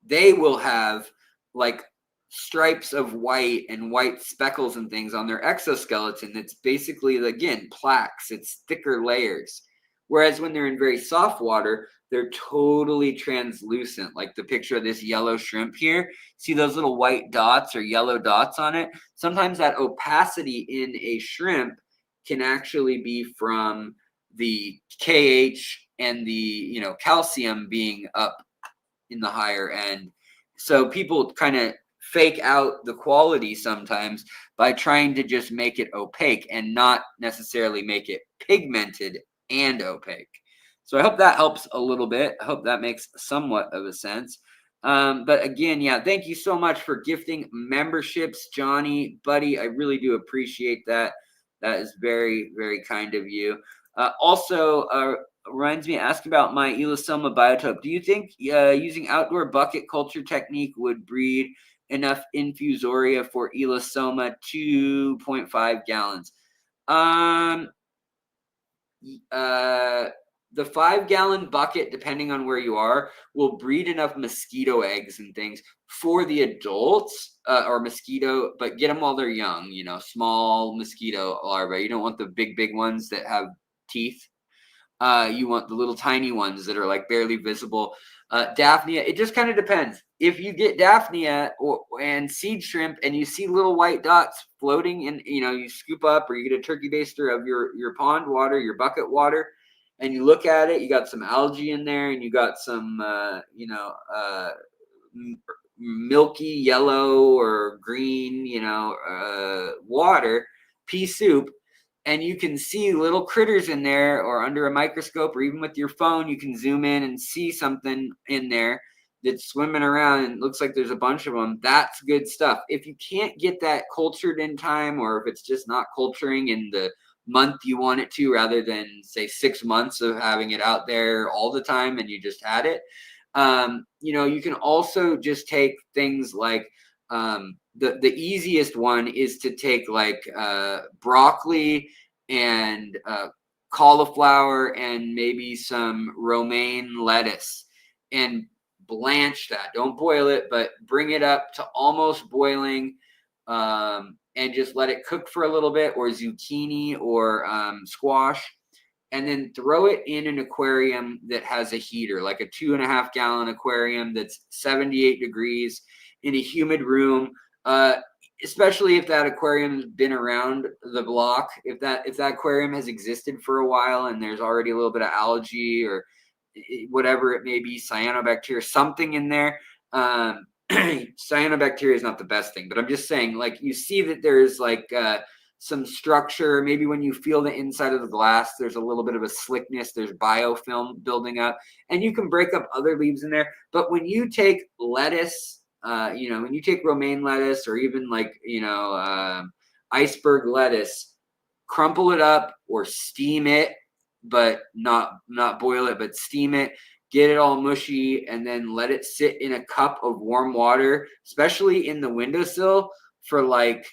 they will have like stripes of white and white speckles and things on their exoskeleton. That's basically, again, plaques. It's thicker layers. Whereas when they're in very soft water, they're totally translucent. Like the picture of this yellow shrimp here. See those little white dots or yellow dots on it? Sometimes that opacity in a shrimp can actually be from the KH and the, you know, calcium being up in the higher end. So people kind of fake out the quality sometimes by trying to just make it opaque and not necessarily make it pigmented and opaque. So I hope that helps a little bit. I hope that makes somewhat of a sense. But again, yeah, thank you so much for gifting memberships, Johnny, buddy. I really do appreciate that. That is very, very kind of you. Also, reminds me to ask about my Elosoma biotope. Do you think using outdoor bucket culture technique would breed enough infusoria for Elosoma 2.5 gallons? The 5-gallon bucket, depending on where you are, will breed enough mosquito eggs and things for the adults, or mosquito, but get them while they're young, you know, small mosquito larvae. You don't want the big ones that have teeth. You want the little tiny ones that are like barely visible. Daphnia, it just kind of depends. If you get Daphnia and seed shrimp and you see little white dots floating in, you know, you scoop up, or you get a turkey baster of your pond water, your bucket water, and you look at it, you got some algae in there and you got some, milky yellow or green, water, pea soup, and you can see little critters in there, or under a microscope, or even with your phone, you can zoom in and see something in there that's swimming around and looks like there's a bunch of them. That's good stuff. If you can't get that cultured in time, or if it's just not culturing in the month you want it to, rather than say 6 months of having it out there all the time and you just had it, you can also just take things like, the easiest one is to take like broccoli and cauliflower and maybe some romaine lettuce and blanch that. Don't boil it, but bring it up to almost boiling, and just let it cook for a little bit, or zucchini or squash. and then throw it in an aquarium that has a heater, like a 2.5-gallon aquarium that's 78 degrees in a humid room. Especially if that aquarium's been around the block, if that aquarium has existed for a while and there's already a little bit of algae or whatever it may be, cyanobacteria, something in there. Cyanobacteria is not the best thing, but I'm just saying, like, you see that there's like some structure. Maybe when you feel the inside of the glass, there's a little bit of a slickness. There's biofilm building up, and you can break up other leaves in there. But when you take lettuce, when you take romaine lettuce or even like, iceberg lettuce, crumple it up or steam it, but not boil it, but steam it, get it all mushy, and then let it sit in a cup of warm water, especially in the windowsill, for like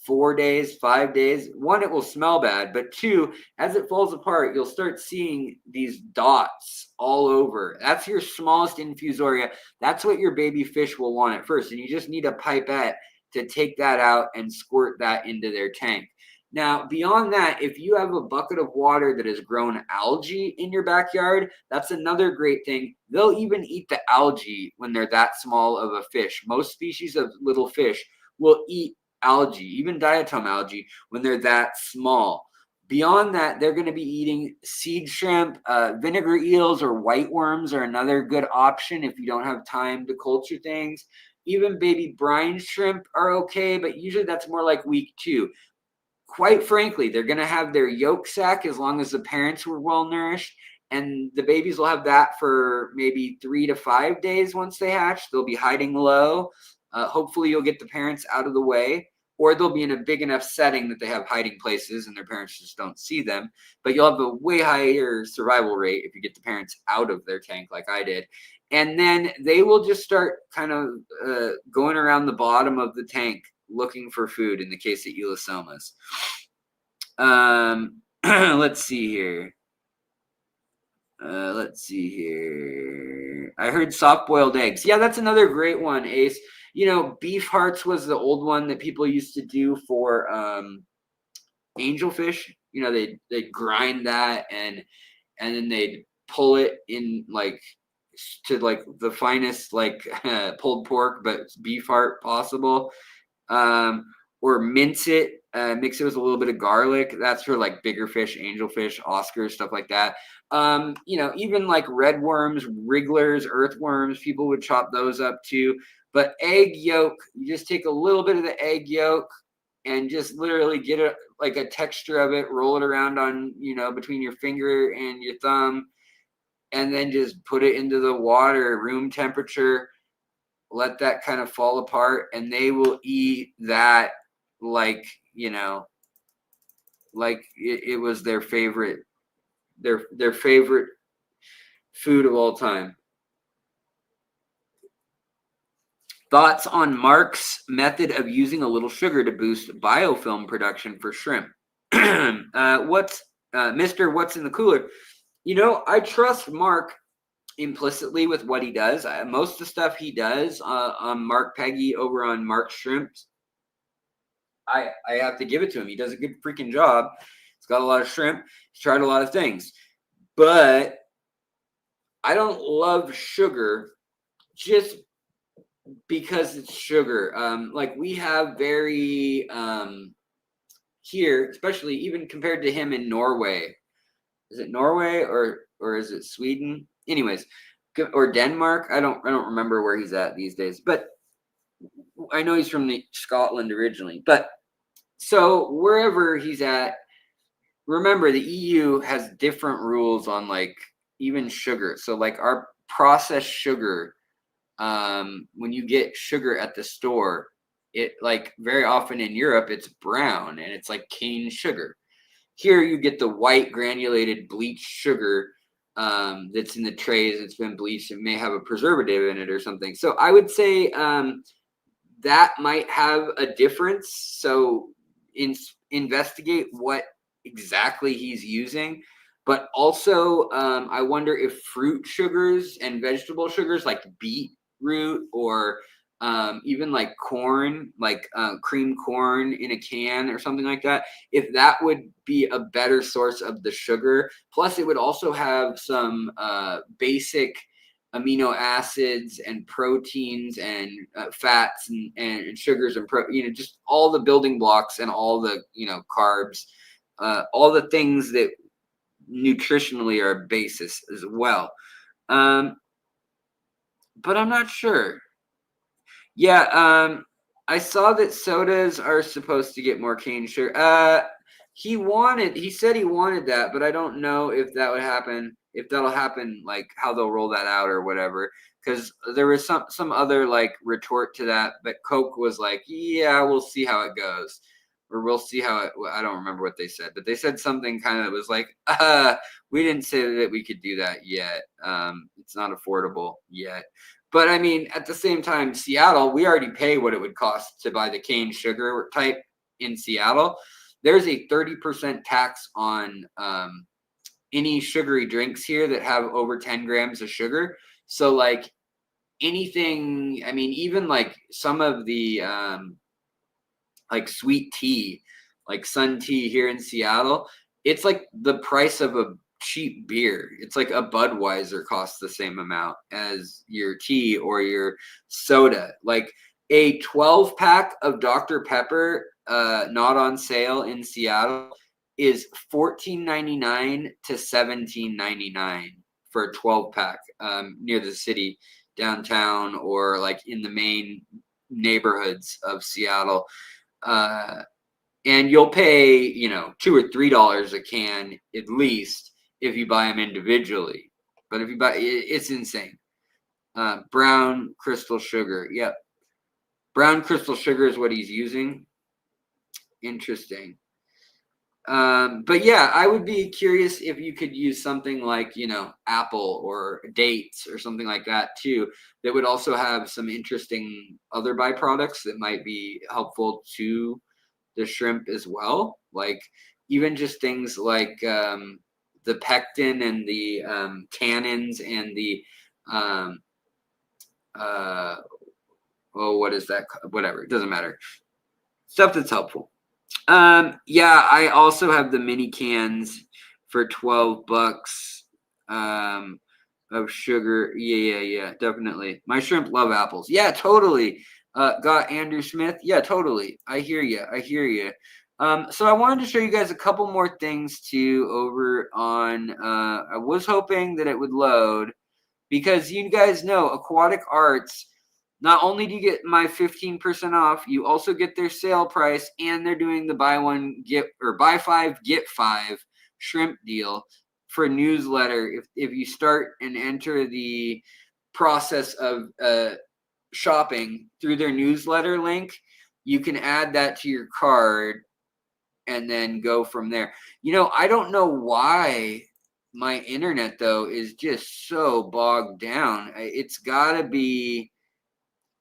4 days, 5 days. One, it will smell bad, but two, as it falls apart, you'll start seeing these dots all over. That's your smallest infusoria. That's what your baby fish will want at first, and you just need a pipette to take that out and squirt that into their tank. Now, beyond that, if you have a bucket of water that has grown algae in your backyard, that's another great thing. They'll even eat the algae when they're that small of a fish. Most species of little fish will eat algae, even diatom algae, when they're that small. Beyond that, they're going to be eating seed shrimp. Vinegar eels or white worms are another good option if you don't have time to culture things. Even baby brine shrimp are okay, but usually that's more like week 2. Quite frankly, they're going to have their yolk sac as long as the parents were well nourished, and the babies will have that for maybe 3 to 5 days. Once they hatch, they'll be hiding low. Hopefully you'll get the parents out of the way, or they'll be in a big enough setting that they have hiding places and their parents just don't see them. But you'll have a way higher survival rate if you get the parents out of their tank like I did. And then they will just start kind of going around the bottom of the tank looking for food in the case of elastomas. Let's see here. I heard soft-boiled eggs. Yeah, that's another great one, Ace. Beef hearts was the old one that people used to do for angelfish. They'd grind that and then they'd pull it in like to like the finest like pulled pork, but beef heart possible. Or mince it, mix it with a little bit of garlic. That's for like bigger fish, angelfish, Oscars, stuff like that. Even like red worms, wrigglers, earthworms, people would chop those up too. But egg yolk, you just take a little bit of the egg yolk and just literally get a texture of it, roll it around on, between your finger and your thumb, and then just put it into the water, room temperature, let that kind of fall apart, and they will eat that like it was their favorite food of all time. Thoughts on Mark's method of using a little sugar to boost biofilm production for shrimp? What's in the cooler? I trust Mark implicitly with what he does. Most of the stuff he does on Mark Peggy over on Mark Shrimps, I have to give it to him. He does a good freaking job. He's got a lot of shrimp. He's tried a lot of things. But I don't love sugar just because it's sugar. Like we have very here, especially even compared to him in Norway. Is it Norway or is it Sweden? Anyways, or Denmark. I don't remember where he's at these days, but I know he's from Scotland originally. But so wherever he's at, remember the EU has different rules on like even sugar. So like our processed sugar, when you get sugar at the store, it like very often in Europe it's brown and it's like cane sugar. Here you get the white granulated bleached sugar that's in the trays. It's been bleached. It may have a preservative in it or something. So I would say that might have a difference. So investigate what exactly he's using. But also, I wonder if fruit sugars and vegetable sugars like beetroot or even like corn, like cream corn in a can or something like that, if that would be a better source of the sugar. Plus, it would also have some basic amino acids and proteins and fats and sugars and just all the building blocks and all the carbs, all the things that nutritionally are basis as well. But I'm not sure. Yeah, I saw that sodas are supposed to get more cane sugar. He said he wanted that, but I don't know if that would happen, if that'll happen, like how they'll roll that out or whatever. Because there was some other like retort to that, but Coke was like, yeah, we'll see how it goes. Or we'll see how it, I don't remember what they said, but they said something kind of was like, we didn't say that we could do that yet. It's not affordable yet. But I mean, at the same time, Seattle, we already pay what it would cost to buy the cane sugar type in Seattle. There's a 30% tax on any sugary drinks here that have over 10 grams of sugar. So like anything, I mean, even like some of the like sweet tea, like Sun Tea here in Seattle, it's like the price of a cheap beer. It's like a Budweiser costs the same amount as your tea or your soda. Like a 12 pack of Dr. Pepper, not on sale in Seattle, is $14.99 to $17.99 for a 12 pack near the city downtown or like in the main neighborhoods of Seattle. And you'll pay, $2 or $3 a can at least if you buy them individually. But if you buy, it's insane. Brown crystal sugar. Yep. Brown crystal sugar is what he's using. Interesting. But yeah, I would be curious if you could use something like, apple or dates or something like that too, that would also have some interesting other byproducts that might be helpful to the shrimp as well. Like even just things like the pectin and the tannins and the what is that? Whatever, it doesn't matter. Stuff that's helpful. Yeah, I also have the mini cans for $12 of sugar. Yeah, definitely. My shrimp love apples. Yeah, totally. Got Andrew Smith. Yeah, totally. I hear you. So I wanted to show you guys a couple more things too over on, I was hoping that it would load because you guys know Aquatic Arts, not only do you get my 15% off, you also get their sale price, and they're doing the buy 5 get 5 shrimp deal for newsletter. If you start and enter the process of shopping through their newsletter link, you can add that to your card and then go from there. I don't know why my internet though is just so bogged down. It's gotta be.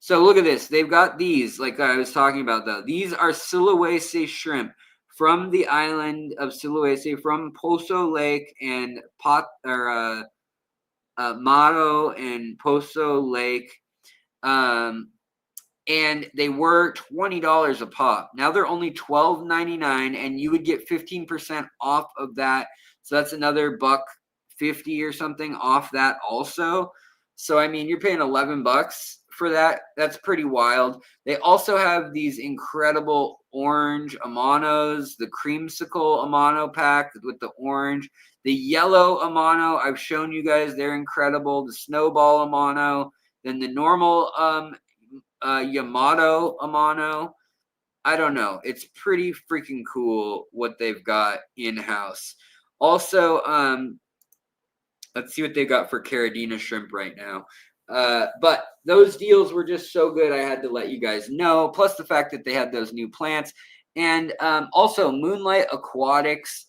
So look at this. They've got these, like I was talking about though. These are Sulawesi shrimp from the island of Sulawesi, from Poso Lake and Mato and Poso Lake. And they were $20 a pop. Now they're only $12.99, and you would get 15% off of that. So that's another $1.50 or something off that also. So I mean, you're paying $11 for that. That's pretty wild. They also have these incredible orange Amanos, the creamsicle Amano pack with the orange, the yellow Amano. I've shown you guys, they're incredible. The snowball Amano, then the normal Yamato Amano. I don't know. It's pretty freaking cool what they've got in-house. Also, let's see what they got for Caridina shrimp right now. But those deals were just so good, I had to let you guys know. Plus the fact that they had those new plants. And also Moonlight Aquatics.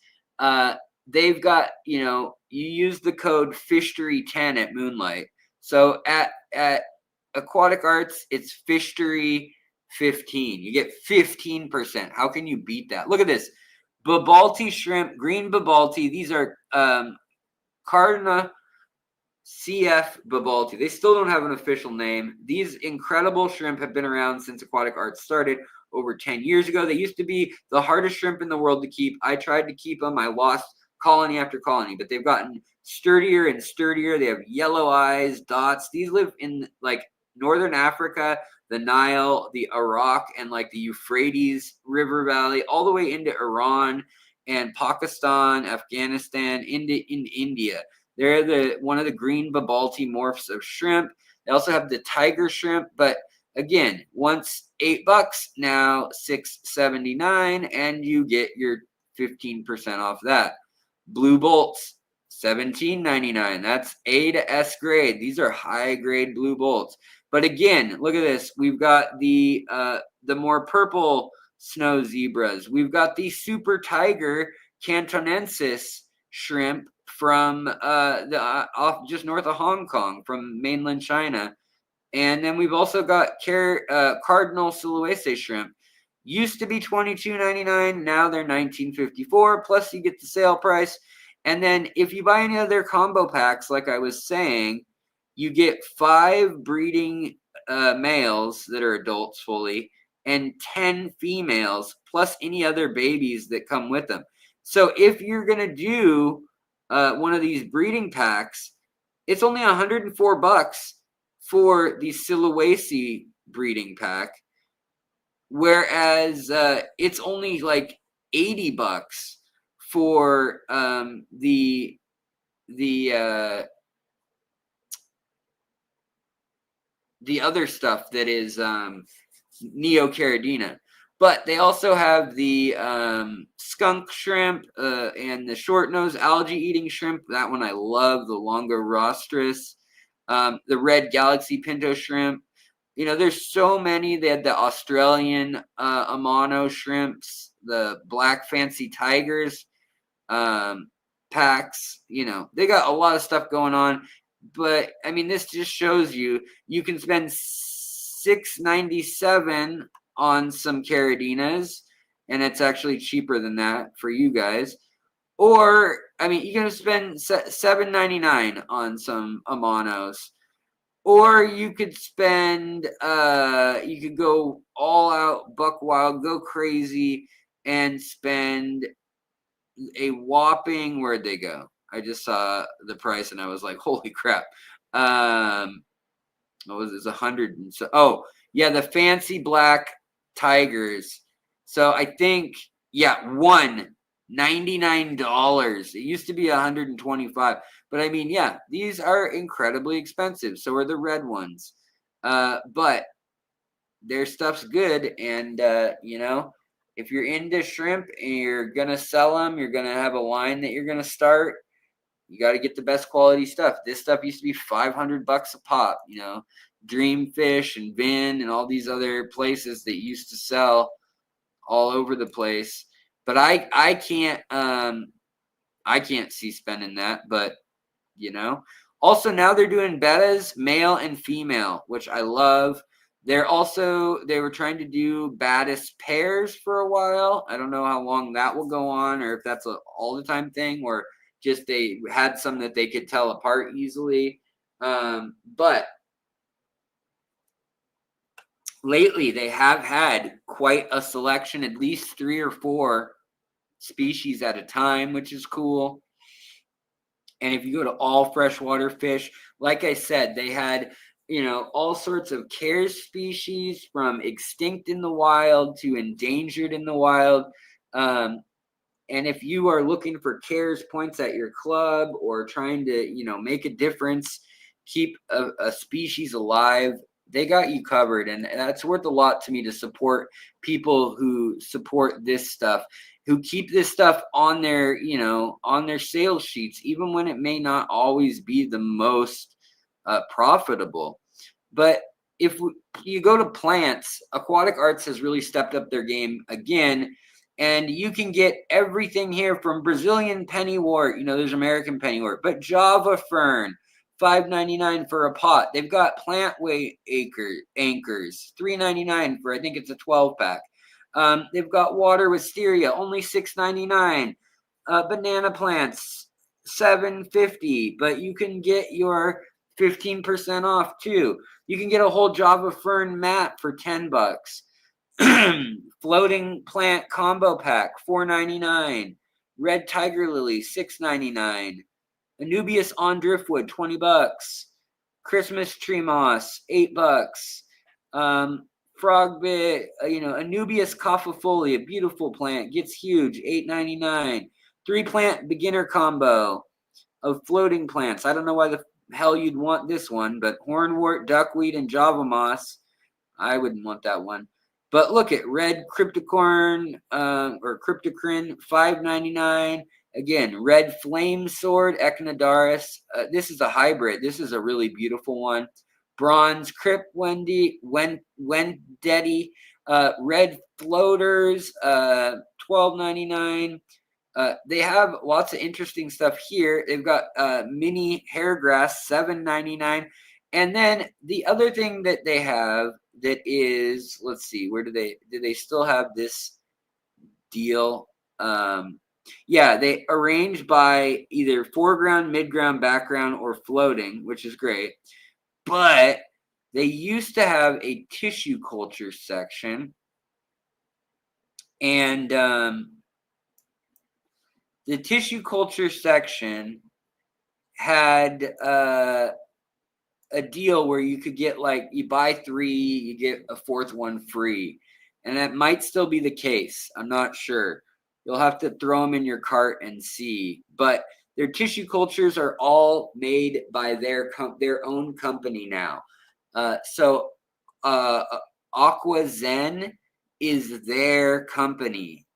They've got, you use the code FISHTORY10 at Moonlight. So at Aquatic Arts, it's FISHTORY15. You get 15%. How can you beat that? Look at this. Babalti shrimp, green Babalti. These are Carna CF Babalti. They still don't have an official name. These incredible shrimp have been around since aquatic art started over 10 years ago. They used to be the hardest shrimp in the world to keep. I tried to keep them. I lost colony after colony, but they've gotten sturdier and sturdier. They have yellow eyes, dots. These live in like northern Africa, the Nile, the Iraq, and like the Euphrates River Valley, all the way into Iran and Pakistan, Afghanistan, into India. They're one of the green Babalti morphs of shrimp. They also have the tiger shrimp, but again, once $8, now $6.79, and you get your 15% off that. Blue bolts, $17.99. That's A to S grade. These are high grade blue bolts. But again, look at this. We've got the more purple snow zebras. We've got the super tiger cantonensis shrimp from off just north of Hong Kong, from mainland China. And then we've also got Cardinal Sulawesi shrimp. Used to be $22.99, now they're $19.54, plus you get the sale price. And then if you buy any of their combo packs, like I was saying, you get 5 breeding males that are adults fully, and 10 females, plus any other babies that come with them. So if you're going to do one of these breeding packs, it's only $104 for the Sulawesi breeding pack, whereas it's only like $80 for the other stuff that is Neocaridina. But they also have the skunk shrimp and the short-nosed algae-eating shrimp. That one I love, the Longorostrus. The red galaxy pinto shrimp. You know, there's so many. They had the Australian Amano shrimps, the black fancy tigers packs. You know, they got a lot of stuff going on. But I mean, this just shows you can spend $6.97 on some Caridinas, and it's actually cheaper than that for you guys. Or, I mean, you're going to spend $7.99 on some Amanos. Or you could spend, you could go all out, buck wild, go crazy, and spend a whopping, where'd they go? I just saw the price and I was like, holy crap. What was it? 100 and so, oh, yeah, the fancy black tigers. So I think, yeah, $99. It used to be $125. But I mean, yeah, these are incredibly expensive. So are the red ones. But their stuff's good. And, you know, if you're into shrimp and you're going to sell them, you're going to have a line that you're going to start, you got to get the best quality stuff. This stuff used to be $500 a pop, you know, Dreamfish and Vin and all these other places that used to sell all over the place. But I can't see spending that, but you know. Also now they're doing betas, male and female, which I love. They were trying to do baddest pairs for a while. I don't know how long that will go on, or if that's a all the time thing, or just they had some that they could tell apart easily. But lately they have had quite a selection, at least 3 or 4 species at a time, which is cool. And if you go to all freshwater fish, like I said, they had, you know, all sorts of CARES species, from extinct in the wild to endangered in the wild. And if you are looking for CARES points at your club, or trying to, you know, make a difference, keep a species alive, they got you covered. And that's worth a lot to me, to support people who support this stuff, who keep this stuff on their, you know, on their sales sheets, even when it may not always be the most profitable. But if you go to plants, Aquatic Arts has really stepped up their game again. And you can get everything here from Brazilian pennywort, you know, there's American pennywort, but Java fern, $5.99 for a pot. They've got plant weight anchors, $3.99 for, I think it's a 12-pack. They've got water wisteria, only $6.99. Banana plants, $7.50, but you can get your 15% off too. You can get a whole Java Fern mat for $10. Floating plant combo pack, $4.99. Red tiger lily, $6.99. Anubias on driftwood, $20. Christmas tree moss, $8. Frog bit, Anubias coffifolia, beautiful plant, gets huge, $8.99. 3-plant beginner combo of floating plants. I don't know why the hell you'd want this one, but hornwort, duckweed, and java moss. I wouldn't want that one. But look at red cryptocorn or cryptocrine, $5.99. Again, red flame sword, echinodaris. This is a hybrid. This is a really beautiful one. Bronze crypt wendy, Wendetti, red floaters, $12.99. They have lots of interesting stuff here. They've got mini hairgrass, $7.99. And then the other thing that they have that is, let's see, where do they still have this deal? Yeah, they arrange by either foreground, midground, background, or floating, which is great. But they used to have a tissue culture section. And the tissue culture section had a deal where you could get, like, you buy 3, you get a 4th one free. And that might still be the case. I'm not sure. You'll have to throw them in your cart and see. But their tissue cultures are all made by their own company now. So AquaZen is their company.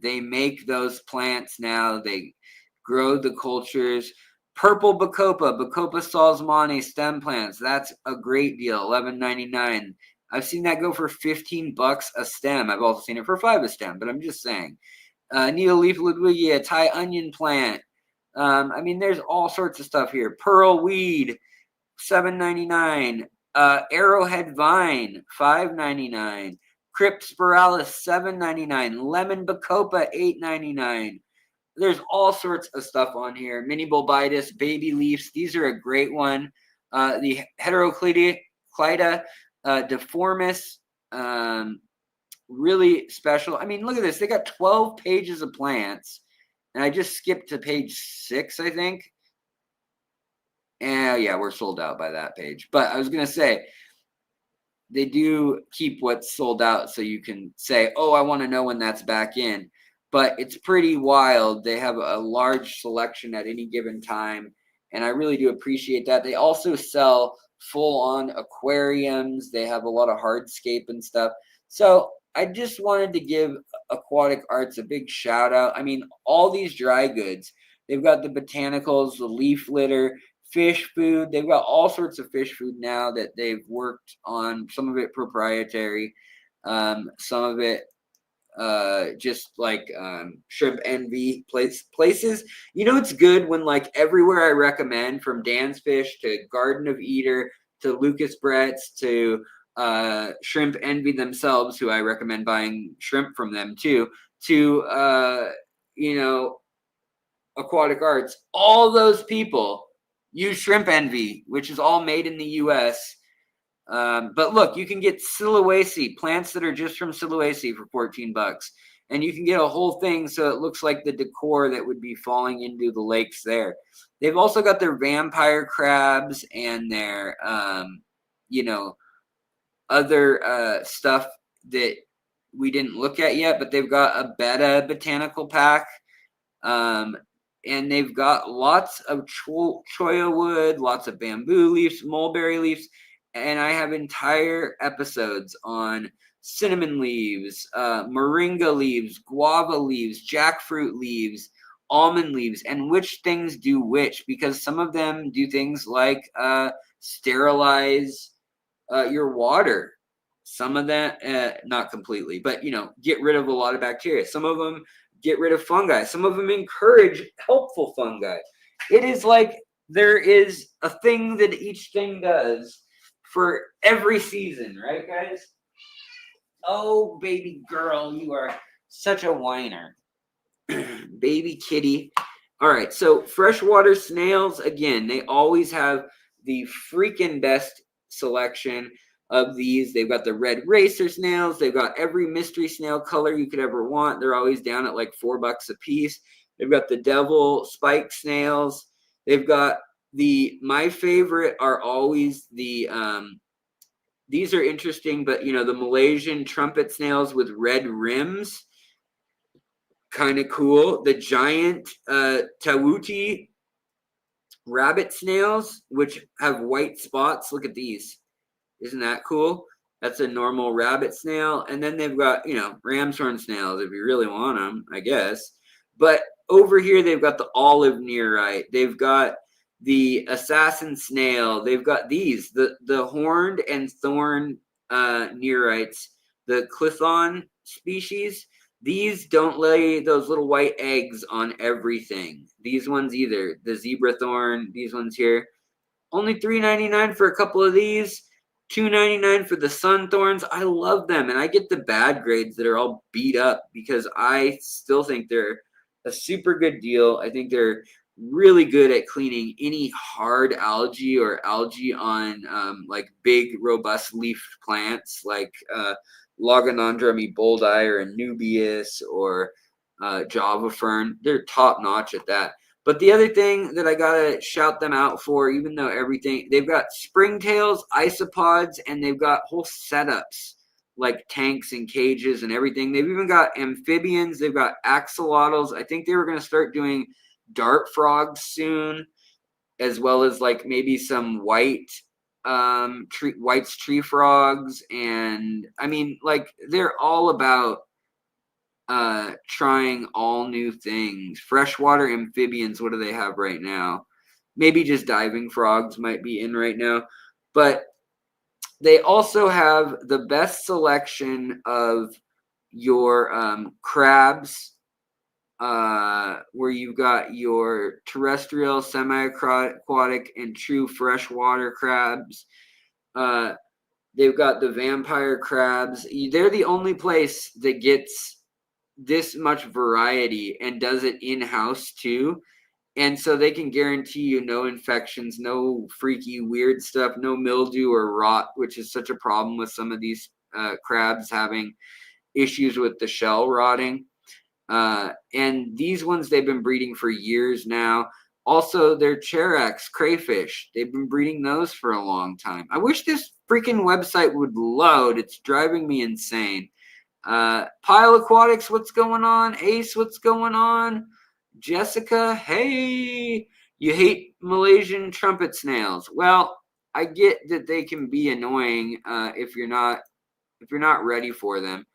They make those plants now. They grow the cultures. Purple Bacopa salzmani stem plants. That's a great deal, $11.99. I've seen that go for $15 a stem. I've also seen it for $5 a stem, but I'm just saying. Needle-leaf Ludwigia, Thai onion plant. I mean, there's all sorts of stuff here. Pearl weed, $7.99. Arrowhead vine, $5.99. Cryptospiralis, $7.99. Lemon Bacopa, $8.99. There's all sorts of stuff on here. Mini bulbitis, baby leaves. These are a great one. The Heteroclida deformis, really special. I mean, look at this. They got 12 pages of plants. And I just skipped to page 6, I think. And yeah, we're sold out by that page. But I was going to say, they do keep what's sold out so you can say, oh, I want to know when that's back in. But it's pretty wild. They have a large selection at any given time, and I really do appreciate that. They also sell full-on aquariums. They have a lot of hardscape and stuff. So I just wanted to give Aquatic Arts a big shout-out. I mean, all these dry goods. They've got the botanicals, the leaf litter, fish food. They've got all sorts of fish food now that they've worked on, some of it proprietary, some of it just like Shrimp Envy places. You know, it's good when, like, everywhere I recommend, from Dan's Fish to Garden of Eater to Lucas Brett's to Shrimp Envy themselves, who I recommend buying shrimp from them too, to Aquatic Arts, all those people use Shrimp Envy, which is all made in the US. But look, you can get Sulawesi, plants that are just from Sulawesi, for $14. And you can get a whole thing so it looks like the decor that would be falling into the lakes there. They've also got their vampire crabs and their, other stuff that we didn't look at yet, but they've got a betta botanical pack. And they've got lots of cholla wood, lots of bamboo leaves, mulberry leaves. And I have entire episodes on cinnamon leaves, moringa leaves, guava leaves, jackfruit leaves, almond leaves, and which things do which, because some of them do things like sterilize your water. Some of them, not completely, but, get rid of a lot of bacteria. Some of them get rid of fungi. Some of them encourage helpful fungi. It is like there is a thing that each thing does for every season, right, guys? Oh, baby girl, you are such a whiner. Baby kitty. All right, so freshwater snails, again, they always have the freaking best selection of these. They've got the red racer snails. They've got every mystery snail color you could ever want. They're always down at like $4 a piece. They've got the devil spike snails. They've got my favorite are always these are interesting, but the Malaysian trumpet snails with red rims, kind of cool. The giant Tawuti rabbit snails, which have white spots. Look at these. Isn't that cool? That's a normal rabbit snail. And then they've got, ram's horn snails if you really want them, I guess. But over here, they've got the olive nearite. They've got the assassin snail. They've got these, the horned and thorn nearites, the Clithon species. These don't lay those little white eggs on everything. These ones either. The zebra thorn, these ones here. Only $3.99 for a couple of these. $2.99 for the sun thorns. I love them, and I get the bad grades that are all beat up because I still think they're a super good deal. I think they're really good at cleaning any hard algae or algae on like big, robust leaf plants like Logonandra boldi or Anubias or Java fern. They're top notch at that. But the other thing that I gotta shout them out for, even though they've got springtails, isopods, and they've got whole setups like tanks and cages and everything. They've even got amphibians. They've got axolotls. I think they were gonna start doing dart frogs soon, as well as like maybe some white's tree frogs. And I mean, like, they're all about trying all new things. Freshwater amphibians, what do they have right now? Maybe just diving frogs might be in right now. But they also have the best selection of your crabs, where you've got your terrestrial, semi-aquatic, and true freshwater crabs. They've got the vampire crabs. They're the only place that gets this much variety and does it in-house too. And so they can guarantee you no infections, no freaky weird stuff, no mildew or rot, which is such a problem with some of these crabs having issues with the shell rotting. And these ones, they've been breeding for years now. Also, their Cherax crayfish, they've been breeding those for a long time. I wish this freaking website would load. It's driving me insane. Pile Aquatics, what's going on? Ace, what's going on? Jessica, hey, you hate Malaysian trumpet snails. Well, I get that they can be annoying if you're not ready for them,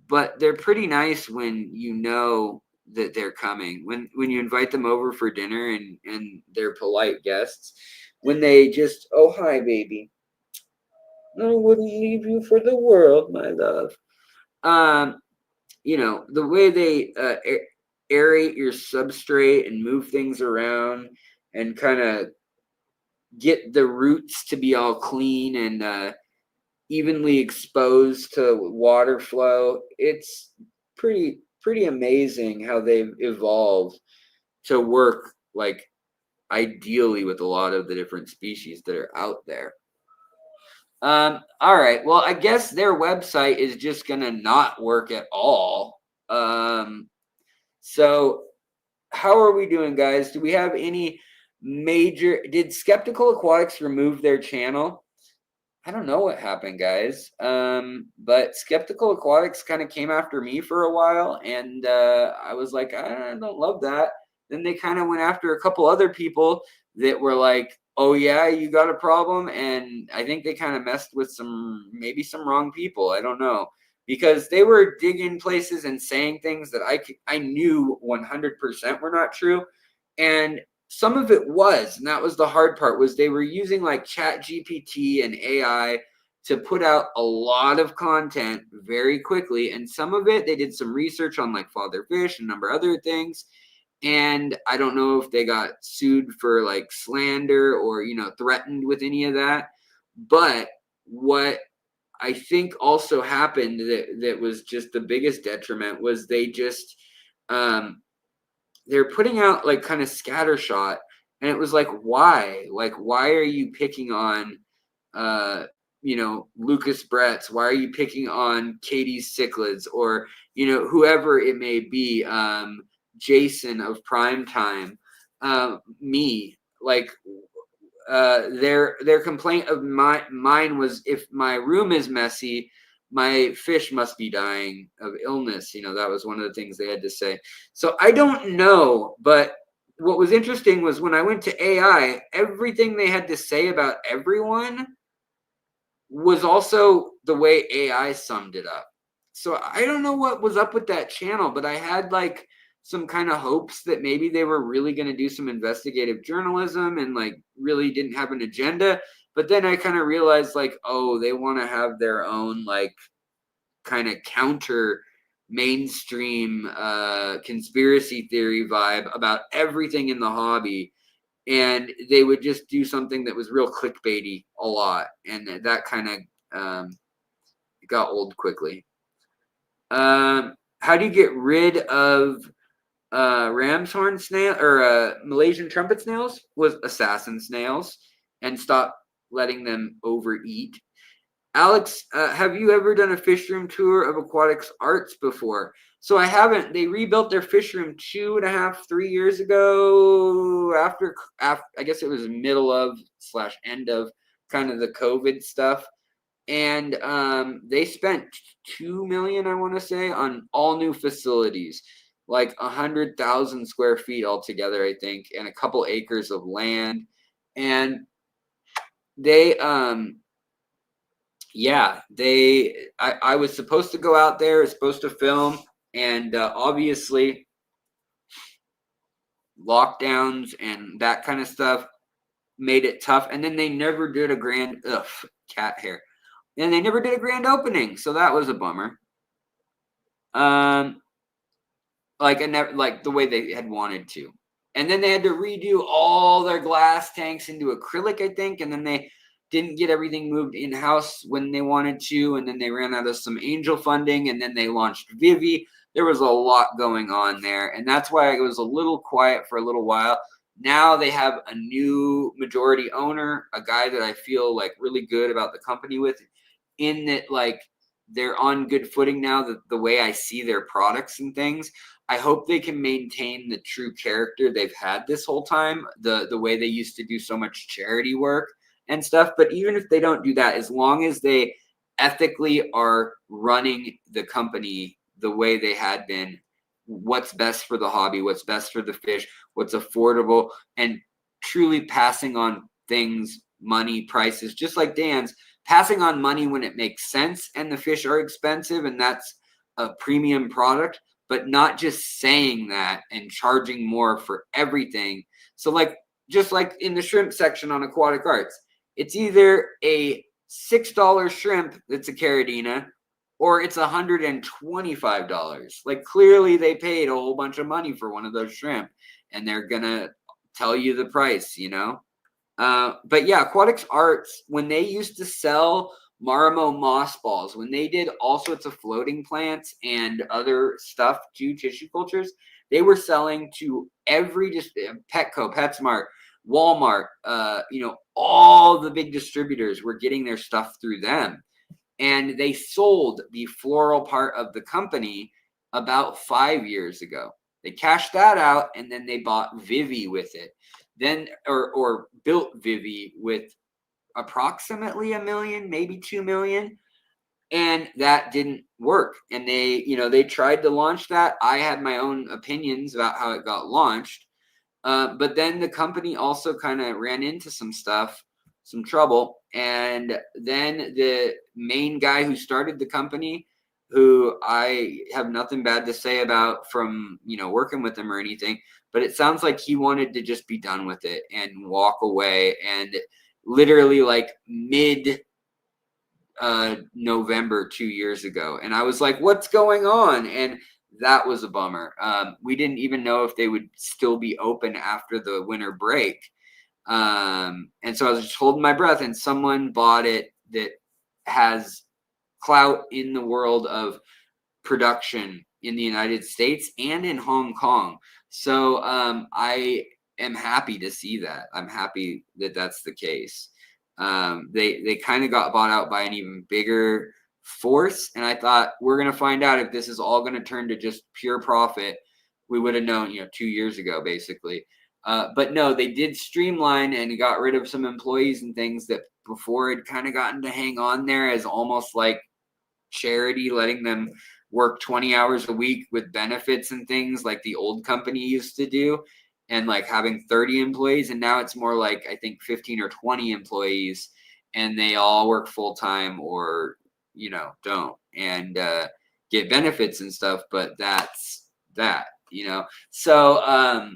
but they're pretty nice when you know that they're coming. When you invite them over for dinner and they're polite guests, when they just, oh, hi, baby, I wouldn't leave you for the world, my love. The way they aerate your substrate and move things around and kind of get the roots to be all clean and evenly exposed to water flow. It's pretty amazing how they've evolved to work like ideally with a lot of the different species that are out there. All right. Well, I guess their website is just gonna not work at all. So how are we doing, guys? Do we have any major? Did Skeptical Aquatics remove their channel? I don't know what happened, guys. But Skeptical Aquatics kind of came after me for a while, and I was like, I don't love that. Then they kind of went after a couple other people that were like, oh yeah, you got a problem. And I think they kind of messed with maybe some wrong people. I don't know, because they were digging places and saying things that I knew 100% were not true. And some of it was, and that was the hard part, was they were using like ChatGPT and AI to put out a lot of content very quickly. And some of it, they did some research on like father fish and a number of other things. And I don't know if they got sued for like slander or, threatened with any of that. But what I think also happened that was just the biggest detriment was they just they're putting out like kind of scattershot, and it was like, why? Like, why are you picking on, Lucas Bretts? Why are you picking on Katie's Cichlids, or whoever it may be, Jason of Primetime, me, like. Their complaint of mine was, if my room is messy, my fish must be dying of illness. That was one of the things they had to say. So I don't know, but what was interesting was when I went to AI, everything they had to say about everyone was also the way AI summed it up. So I don't know what was up with that channel, but I had like some kind of hopes that maybe they were really going to do some investigative journalism and like really didn't have an agenda. But then I kind of realized like, oh, they want to have their own like kind of counter mainstream conspiracy theory vibe about everything in the hobby. And they would just do something that was real clickbaity a lot. And that kind of got old quickly. How do you get rid of ram's horn snail or Malaysian trumpet snails? Was assassin snails, and stop letting them overeat. Alex, have you ever done a fish room tour of Aquatics Arts before? So I haven't. They rebuilt their fish room 2.5, 3 years ago after I guess it was middle of / end of kind of the COVID stuff. And they spent $2 million, I want to say, on all new facilities, like 100,000 square feet altogether, I think, and a couple acres of land. And they I was supposed to go out there, supposed to film, and obviously lockdowns and that kind of stuff made it tough. And then they never did a grand cat hair. And they never did a grand opening, so that was a bummer. Like the way they had wanted to. And then they had to redo all their glass tanks into acrylic, I think, and then they didn't get everything moved in-house when they wanted to, and then they ran out of some angel funding, and then they launched Vivi. There was a lot going on there, and that's why it was a little quiet for a little while. Now they have a new majority owner, a guy that I feel like really good about the company with, in that like they're on good footing now, the way I see their products and things. I hope they can maintain the true character they've had this whole time, the way they used to do so much charity work and stuff. But even if they don't do that, as long as they ethically are running the company the way they had been, what's best for the hobby, what's best for the fish, what's affordable, and truly passing on things, money, prices, just like Dan's, passing on money when it makes sense and the fish are expensive and that's a premium product, but not just saying that and charging more for everything. So like, just like in the shrimp section on Aquatic Arts, it's either a $6 shrimp that's a Caridina or it's $125. Like clearly they paid a whole bunch of money for one of those shrimp and they're gonna tell you the price, But yeah, Aquatics Arts, when they used to sell Marimo moss balls, when they did all sorts of floating plants and other stuff to tissue cultures, they were selling to every Petco, PetSmart, Walmart, all the big distributors were getting their stuff through them. And they sold the floral part of the company about 5 years ago. They cashed that out and then they bought Vivi with it. Then or built Vivi with approximately $1 million, maybe $2 million, and that didn't work. And they tried to launch that. I had my own opinions about how it got launched, but then the company also kind of ran into some trouble, and then the main guy who started the company, who I have nothing bad to say about from working with him or anything, but it sounds like he wanted to just be done with it and walk away. And literally like mid November 2 years ago, and I was like, what's going on? And that was a bummer. We didn't even know if they would still be open after the winter break. And so I was just holding my breath, and someone bought it that has clout in the world of production in the United States and in Hong Kong. So I am happy to see that. I'm happy that that's the case. They kind of got bought out by an even bigger force, and I thought we're gonna find out if this is all gonna turn to just pure profit. We would have known, 2 years ago, basically. But no, they did streamline and got rid of some employees and things that before had kind of gotten to hang on there as almost like charity, letting them work 20 hours a week with benefits and things like the old company used to do, and like having 30 employees. And now it's more like, I think, 15 or 20 employees, and they all work full time or, don't, and get benefits and stuff. But that's that. So,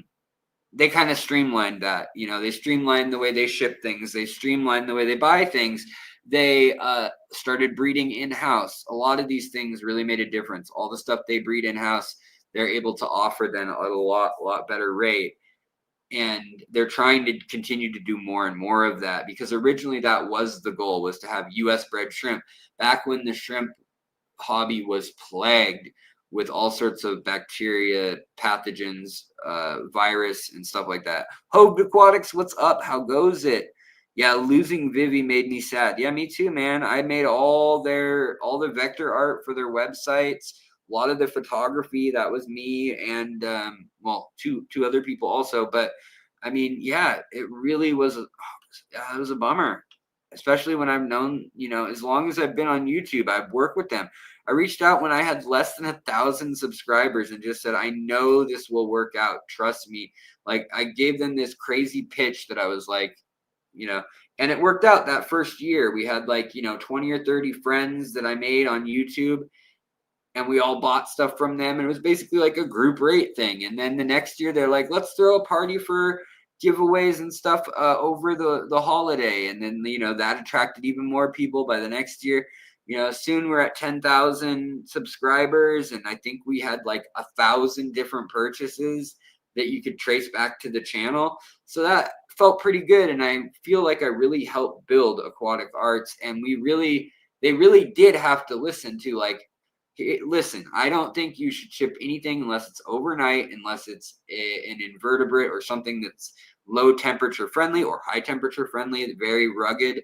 they kind of streamlined that. They streamlined the way they ship things. They streamlined the way they buy things. They started breeding in-house. A lot of these things really made a difference. All the stuff they breed in-house, they're able to offer then at a lot better rate. And they're trying to continue to do more and more of that, because originally that was the goal, was to have US bred shrimp. Back when the shrimp hobby was plagued with all sorts of bacteria, pathogens, virus, and stuff like that. Hogue Aquatics, what's up? How goes it? Yeah, losing Vivi made me sad. Yeah, me too, man. I made all the vector art for their websites. A lot of the photography, that was me, and two other people also. But I mean, yeah, it really was. It was a bummer, especially when I've known, as long as I've been on YouTube, I've worked with them. I reached out when I had less than 1,000 subscribers and just said, I know this will work out. Trust me. Like, I gave them this crazy pitch that I was like, and it worked out that first year. We had 20 or 30 friends that I made on YouTube, and we all bought stuff from them. And it was basically like a group rate thing. And then the next year they're like, let's throw a party for giveaways and stuff over the holiday. And then, that attracted even more people. By the next year, soon we're at 10,000 subscribers. And I think we had like 1,000 different purchases that you could trace back to the channel. So that felt pretty good. And I feel like I really helped build Aquatic Arts. And they really did have to listen to, like, listen, I don't think you should ship anything unless it's overnight, unless it's an invertebrate or something that's low temperature friendly or high temperature friendly, very rugged.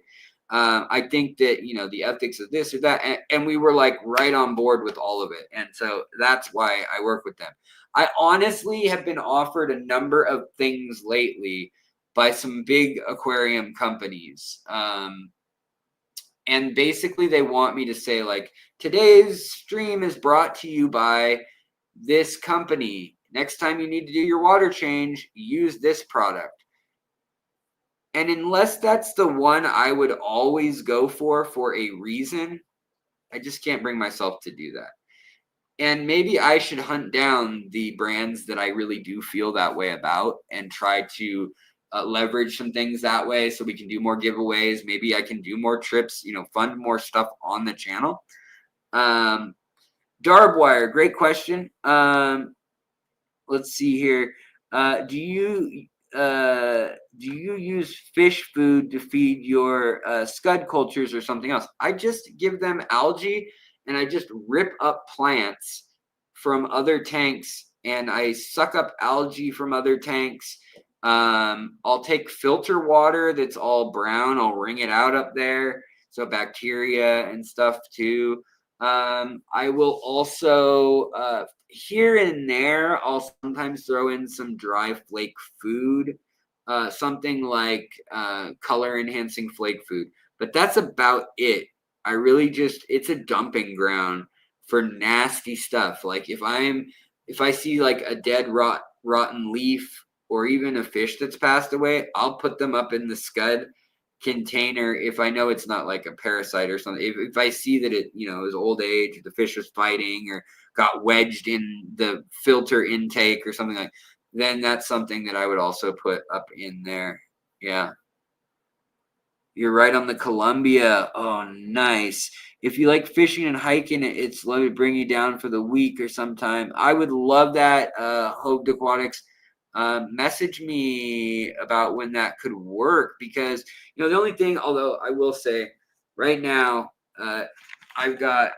I think that, the ethics of this or that, and we were like right on board with all of it. And so that's why I work with them. I honestly have been offered a number of things lately by some big aquarium companies. And basically they want me to say, like, today's stream is brought to you by this company. Next time you need to do your water change, use this product. And unless that's the one I would always go for a reason, I just can't bring myself to do that. And maybe I should hunt down the brands that I really do feel that way about and try to leverage some things that way, so we can do more giveaways. Maybe I can do more trips, fund more stuff on the channel. Darbwire, great question. Let's see here. Do you use fish food to feed your scud cultures or something else? I just give them algae, and I just rip up plants from other tanks, and I suck up algae from other tanks. I'll take filter water that's all brown. I'll wring it out up there, so bacteria and stuff too. I will also here and there, I'll sometimes throw in some dry flake food, something like color enhancing flake food, but that's about it. I really it's a dumping ground for nasty stuff. Like if I see like a dead rotten leaf or even a fish that's passed away, I'll put them up in the scud container if I know it's not like a parasite or something. If I see that it, is old age, the fish was fighting or got wedged in the filter intake or something like, then that's something that I would also put up in there. Yeah. You're right on the Columbia. Oh, nice. If you like fishing and hiking, let me bring you down for the week or sometime. I would love that. Hogue Aquatics. Message me about when that could work, because the only thing, although I will say right now, I've got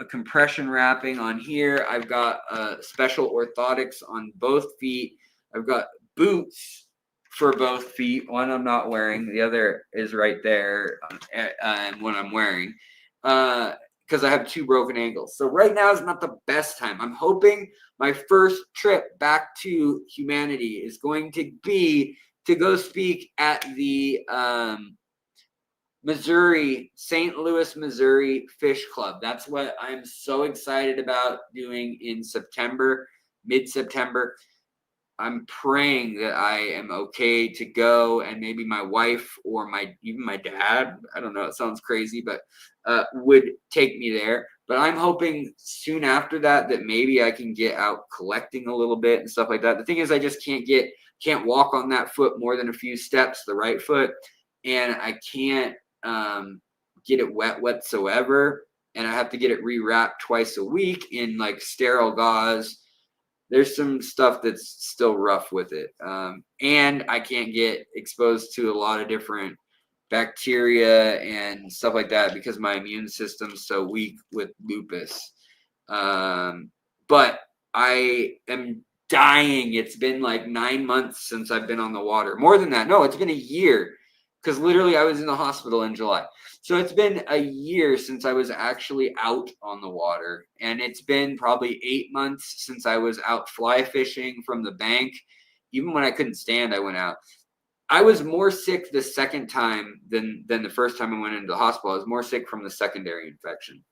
a compression wrapping on here. I've got special orthotics on both feet. I've got boots for both feet. One I'm not wearing. The other is right there, and one I'm wearing. Because I have 2 broken ankles. So right now is not the best time. I'm hoping my first trip back to humanity is going to be to go speak at the St. Louis, Missouri Fish Club. That's what I'm so excited about doing in September, mid-September. I'm praying that I am okay to go, and maybe my wife or even my dad, I don't know, it sounds crazy, but would take me there. But I'm hoping soon after that maybe I can get out collecting a little bit and stuff like that. The thing is, I just can't walk on that foot more than a few steps, the right foot, and I can't get it wet whatsoever, and I have to get it rewrapped twice a week in like sterile gauze. There's some stuff that's still rough with it. And I can't get exposed to a lot of different bacteria and stuff like that because my immune system's so weak with lupus. But I am dying. It's been like 9 months since I've been on the water. More than that. No, it's been a year because literally I was in the hospital in July. So it's been a year since I was actually out on the water, and it's been probably 8 months since I was out fly fishing from the bank. Even when I couldn't stand, I went out. I was more sick the second time than the first time I went into the hospital. I was more sick from the secondary infection.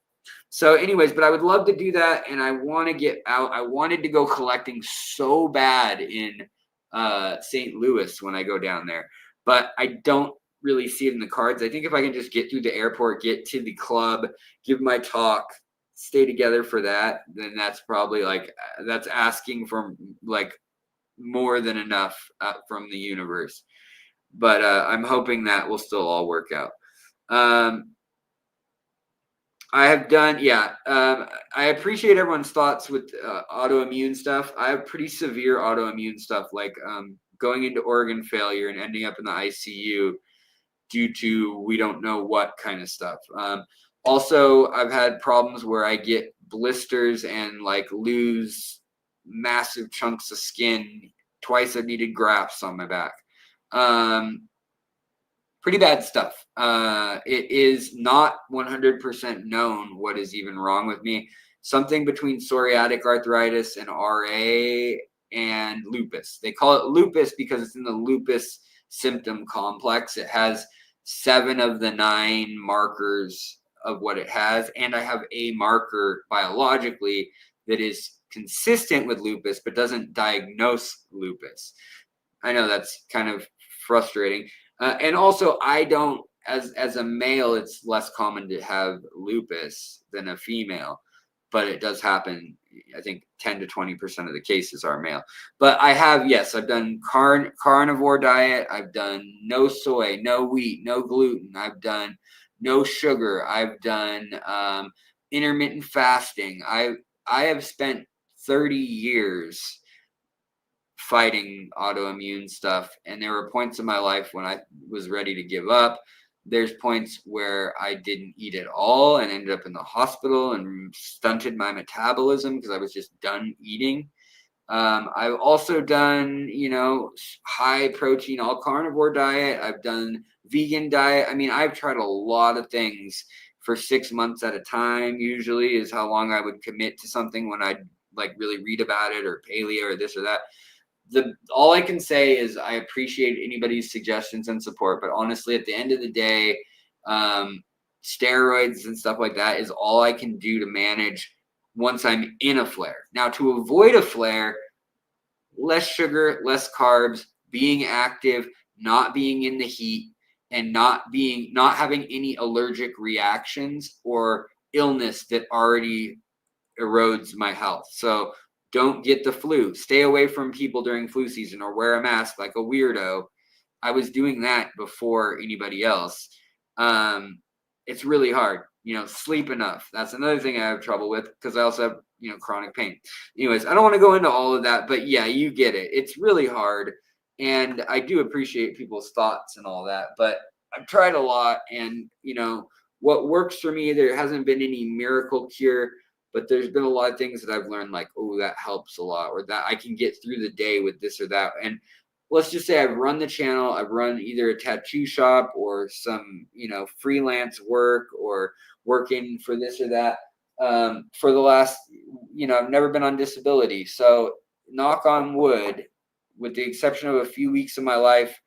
So anyways, but I would love to do that, and I want to get out. I wanted to go collecting so bad in St. Louis when I go down there, but I don't really see it in the cards. I think if I can just get through the airport, get to the club, give my talk, stay together for that, then that's probably that's asking for like more than enough from the universe. But I'm hoping that will still all work out. I have done, I appreciate everyone's thoughts with autoimmune stuff. I have pretty severe autoimmune stuff, like going into organ failure and ending up in the ICU due to we don't know what kind of stuff. Also, I've had problems where I get blisters and like lose massive chunks of skin. Twice I've needed grafts on my back. Pretty bad stuff. It is not 100% known what is even wrong with me. Something between psoriatic arthritis and RA and lupus. They call it lupus because it's in the lupus symptom complex. It has 7 of the 9 markers of what it has, and I have a marker biologically that is consistent with lupus but doesn't diagnose lupus. I know that's kind of frustrating. And also, I don't, as a male, it's less common to have lupus than a female, but it does happen. I think 10 to 20% of the cases are male. But I have, yes, I've done carnivore diet. I've done no soy, no wheat, no gluten. I've done no sugar. I've done intermittent fasting. I have spent 30 years fighting autoimmune stuff, and there were points in my life when I was ready to give up. There's points where I didn't eat at all and ended up in the hospital and stunted my metabolism because I was just done eating. I've also done, high protein, all carnivore diet. I've done vegan diet. I mean, I've tried a lot of things for 6 months at a time, usually is how long I would commit to something when I'd like really read about it, or paleo or this or that. All I can say is I appreciate anybody's suggestions and support, but honestly, at the end of the day, steroids and stuff like that is all I can do to manage once I'm in a flare. Now, to avoid a flare, less sugar, less carbs, being active, not being in the heat, and not having any allergic reactions or illness that already erodes my health. So don't get the flu. Stay away from people during flu season, or wear a mask like a weirdo. I was doing that before anybody else. It's really hard. Sleep enough. That's another thing I have trouble with because I also have, chronic pain. Anyways, I don't want to go into all of that, but yeah, you get it. It's really hard. And I do appreciate people's thoughts and all that, but I've tried a lot, and, what works for me, there hasn't been any miracle cure, but there's been a lot of things that I've learned, like, oh, that helps a lot, or that I can get through the day with this or that. And let's just say I've run the channel, I've run either a tattoo shop or some, freelance work or working for this or that for the last, I've never been on disability. So knock on wood, with the exception of a few weeks of my life,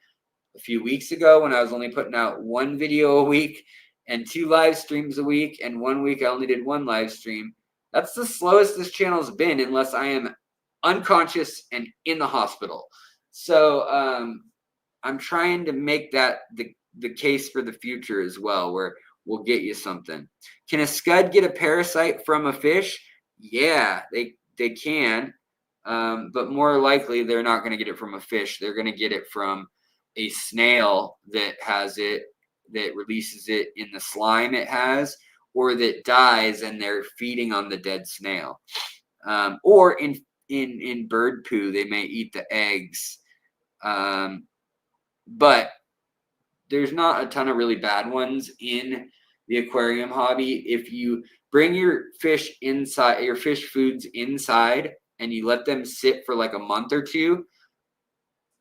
a few weeks ago when I was only putting out 1 video a week and 2 live streams a week, and 1 week I only did 1 live stream. That's the slowest this channel's been, unless I am unconscious and in the hospital. So I'm trying to make that the case for the future as well, where we'll get you something. Can a scud get a parasite from a fish? Yeah, they can, but more likely they're not going to get it from a fish. They're going to get it from a snail that has it, that releases it in the slime it has, or that dies and they're feeding on the dead snail. Or in bird poo, they may eat the eggs. But there's not a ton of really bad ones in the aquarium hobby. If you bring your fish inside, your fish foods inside, and you let them sit for like a month or two,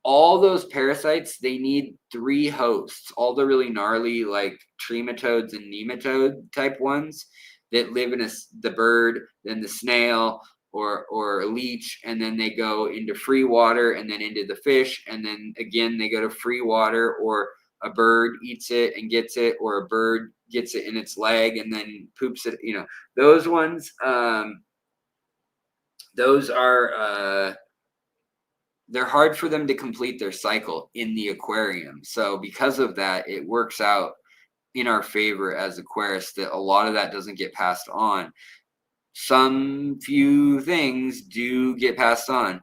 all those parasites, they need 3 hosts. All the really gnarly, like trematodes and nematode type ones that live in the bird, then the snail, or a leech, and then they go into free water and then into the fish, and then again they go to free water, or a bird eats it and gets it, or a bird gets it in its leg and then poops it. Those ones, those are they're hard for them to complete their cycle in the aquarium. So because of that, it works out in our favor as aquarists that a lot of that doesn't get passed on. Some few things do get passed on.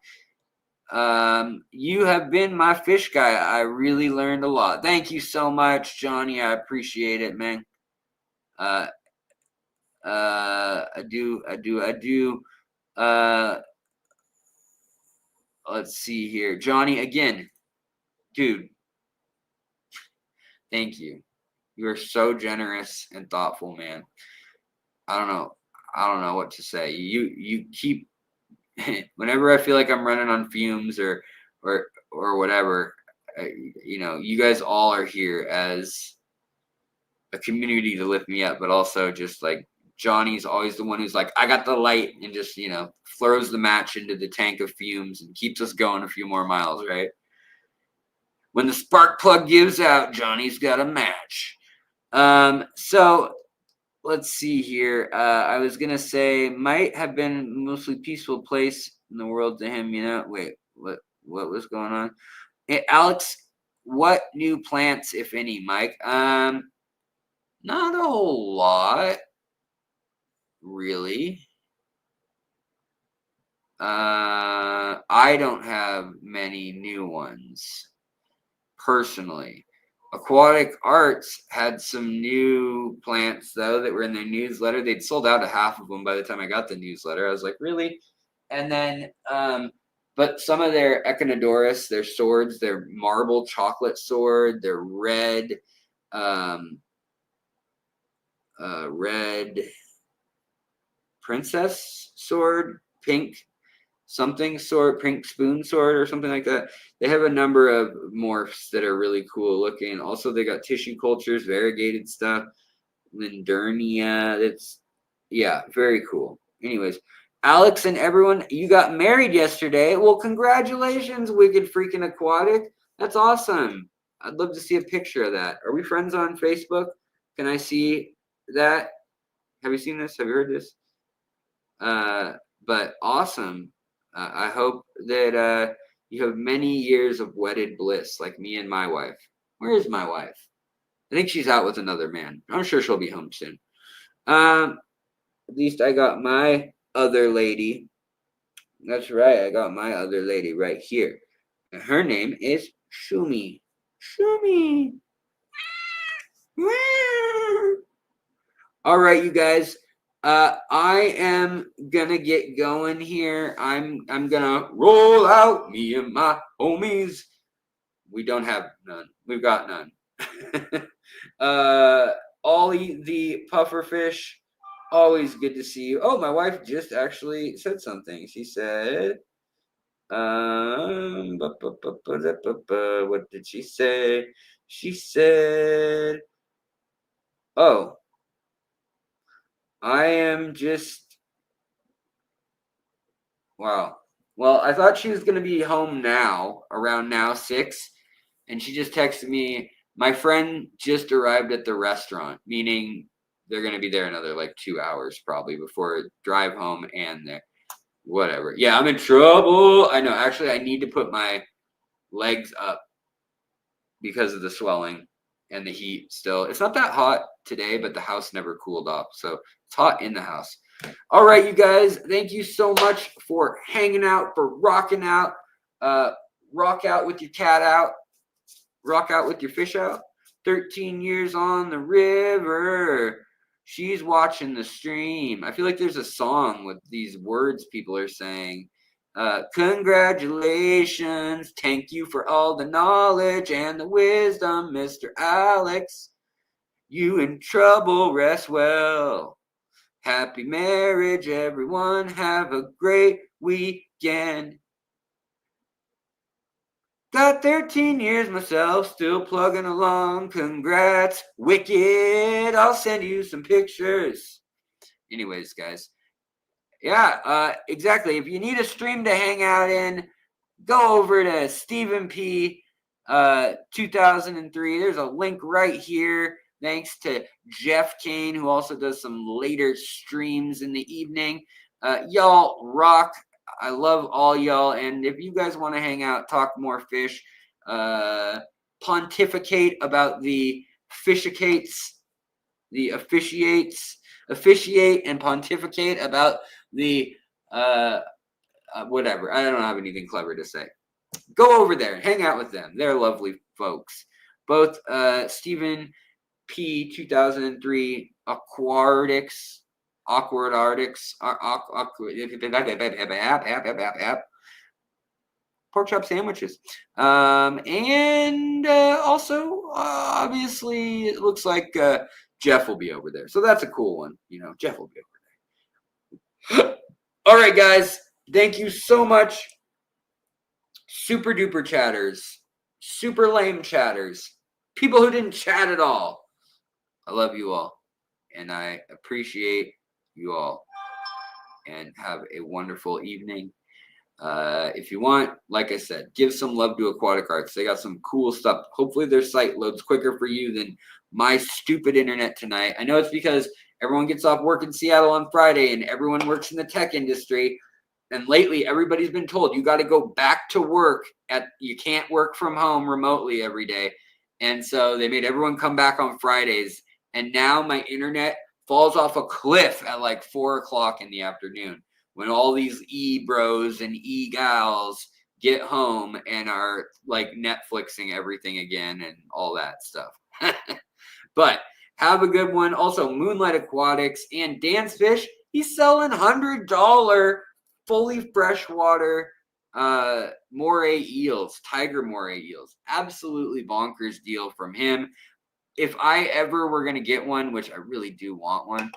You have been my fish guy. I really learned a lot. Thank you so much, Johnny. I appreciate it, man. I do. Let's see here. Johnny, again, dude, thank you. You are so generous and thoughtful, man. I don't know what to say. You keep, whenever I feel like I'm running on fumes or whatever, you guys all are here as a community to lift me up, but also just like Johnny's always the one who's like, I got the light, and just, throws the match into the tank of fumes and keeps us going a few more miles, right? When the spark plug gives out, Johnny's got a match. So let's see here. I was going to say, might have been mostly peaceful place in the world to him, Wait, what was going on? Hey, Alex, what new plants, if any, Mike? Not a whole lot, really. I don't have many new ones personally. Aquatic Arts had some new plants though that were in their newsletter. They'd sold out a half of them by the time I got the newsletter. I was like, really? And then but some of their Echinodoris, their swords, their marble chocolate sword, their red red princess sword, pink something sword, pink spoon sword, or something like that. They have a number of morphs that are really cool looking. Also, they got tissue cultures, variegated stuff, Lindernia. That's, yeah, very cool. Anyways, Alex and everyone, you got married yesterday. Well, congratulations, Wicked Freaking Aquatic. That's awesome. I'd love to see a picture of that. Are we friends on Facebook? Can I see that? Have you seen this? Have you heard this? But awesome. I hope that you have many years of wedded bliss like me and my wife. Where is my wife? I think she's out with another man. I'm sure she'll be home soon. At least I got my other lady. That's right. I got my other lady right here. And her name is Shumi. Shumi. All right, you guys. I am gonna get going here. I'm gonna roll out me and my homies. We don't have none. We've got none. Ollie the pufferfish, always good to see you. Oh, my wife just actually said something. She said, what did she say? She said, oh, I am just, wow. Well, I thought she was going to be home now, around now, 6. And she just texted me, my friend just arrived at the restaurant, meaning they're going to be there another like 2 hours probably before drive home and there. Whatever. Yeah, I'm in trouble. I know. Actually, I need to put my legs up because of the swelling and the heat still. It's not that hot today, but the house never cooled off. So it's hot in the house. All right, you guys. Thank you so much for hanging out, for rocking out. Rock out with your cat out. Rock out with your fish out. 13 years on the river. She's watching the stream. I feel like there's a song with these words people are saying. Congratulations. Thank you for all the knowledge and the wisdom, Mr. Alex. You in trouble, rest well. Happy marriage, everyone. Have a great weekend. Got 13 years myself, still plugging along. Congrats, wicked. I'll send you some pictures. Anyways, guys. Yeah, exactly. If you need a stream to hang out in, go over to Stephen P. 2003. There's a link right here. Thanks to Jeff Kane, who also does some later streams in the evening. Y'all rock. I love all y'all. And if you guys want to hang out, talk more fish, pontificate about the fishicates, the officiate and pontificate about the whatever. I don't have anything clever to say. Go over there and hang out with them. They're lovely folks. Both Stephen P. 2003 Aquatics, pork chop sandwiches. And also, obviously, it looks like Jeff will be over there. So that's a cool one. You know, Jeff will be over there. All right, guys. Thank you so much. Super duper chatters. Super lame chatters. People who didn't chat at all. I love you all. And I appreciate you all. And have a wonderful evening. If you want, like I said, give some love to Aquatic Arts. They got some cool stuff. Hopefully their site loads quicker for you than my stupid internet tonight. I know it's because everyone gets off work in Seattle on Friday and everyone works in the tech industry. And lately, everybody's been told you got to go back to work. You can't work from home remotely every day. And so they made everyone come back on Fridays. And now my internet falls off a cliff at like 4 o'clock in the afternoon when all these e-bros and e-gals get home and are like Netflixing everything again and all that stuff. But have a good one. Also, Moonlight Aquatics and Dan's Fish. He's selling $100 fully freshwater moray eels, tiger moray eels. Absolutely bonkers deal from him. If I ever were going to get one, which I really do want one,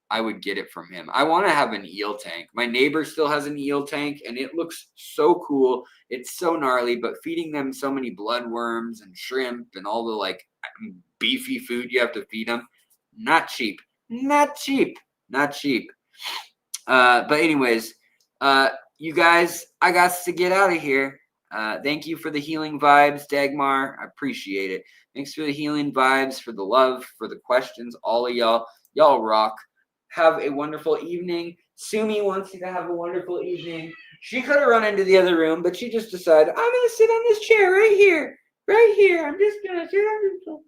I would get it from him. I want to have an eel tank. My neighbor still has an eel tank, and it looks so cool. It's so gnarly, but feeding them so many bloodworms and shrimp and all the like beefy food you have to feed them, not cheap. Not cheap. Not cheap. But anyways, you guys, I got to get out of here. Thank you for the healing vibes, Dagmar. I appreciate it. Thanks for the healing vibes, for the love, for the questions, all of y'all. Y'all rock. Have a wonderful evening. Sumi wants you to have a wonderful evening. She could have run into the other room, but she just decided, I'm going to sit on this chair right here. Right here. I'm just going to sit on this chair.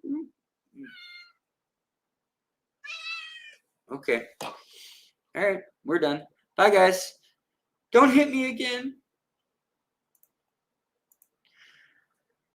Okay. All right. We're done. Bye, guys. Don't hit me again.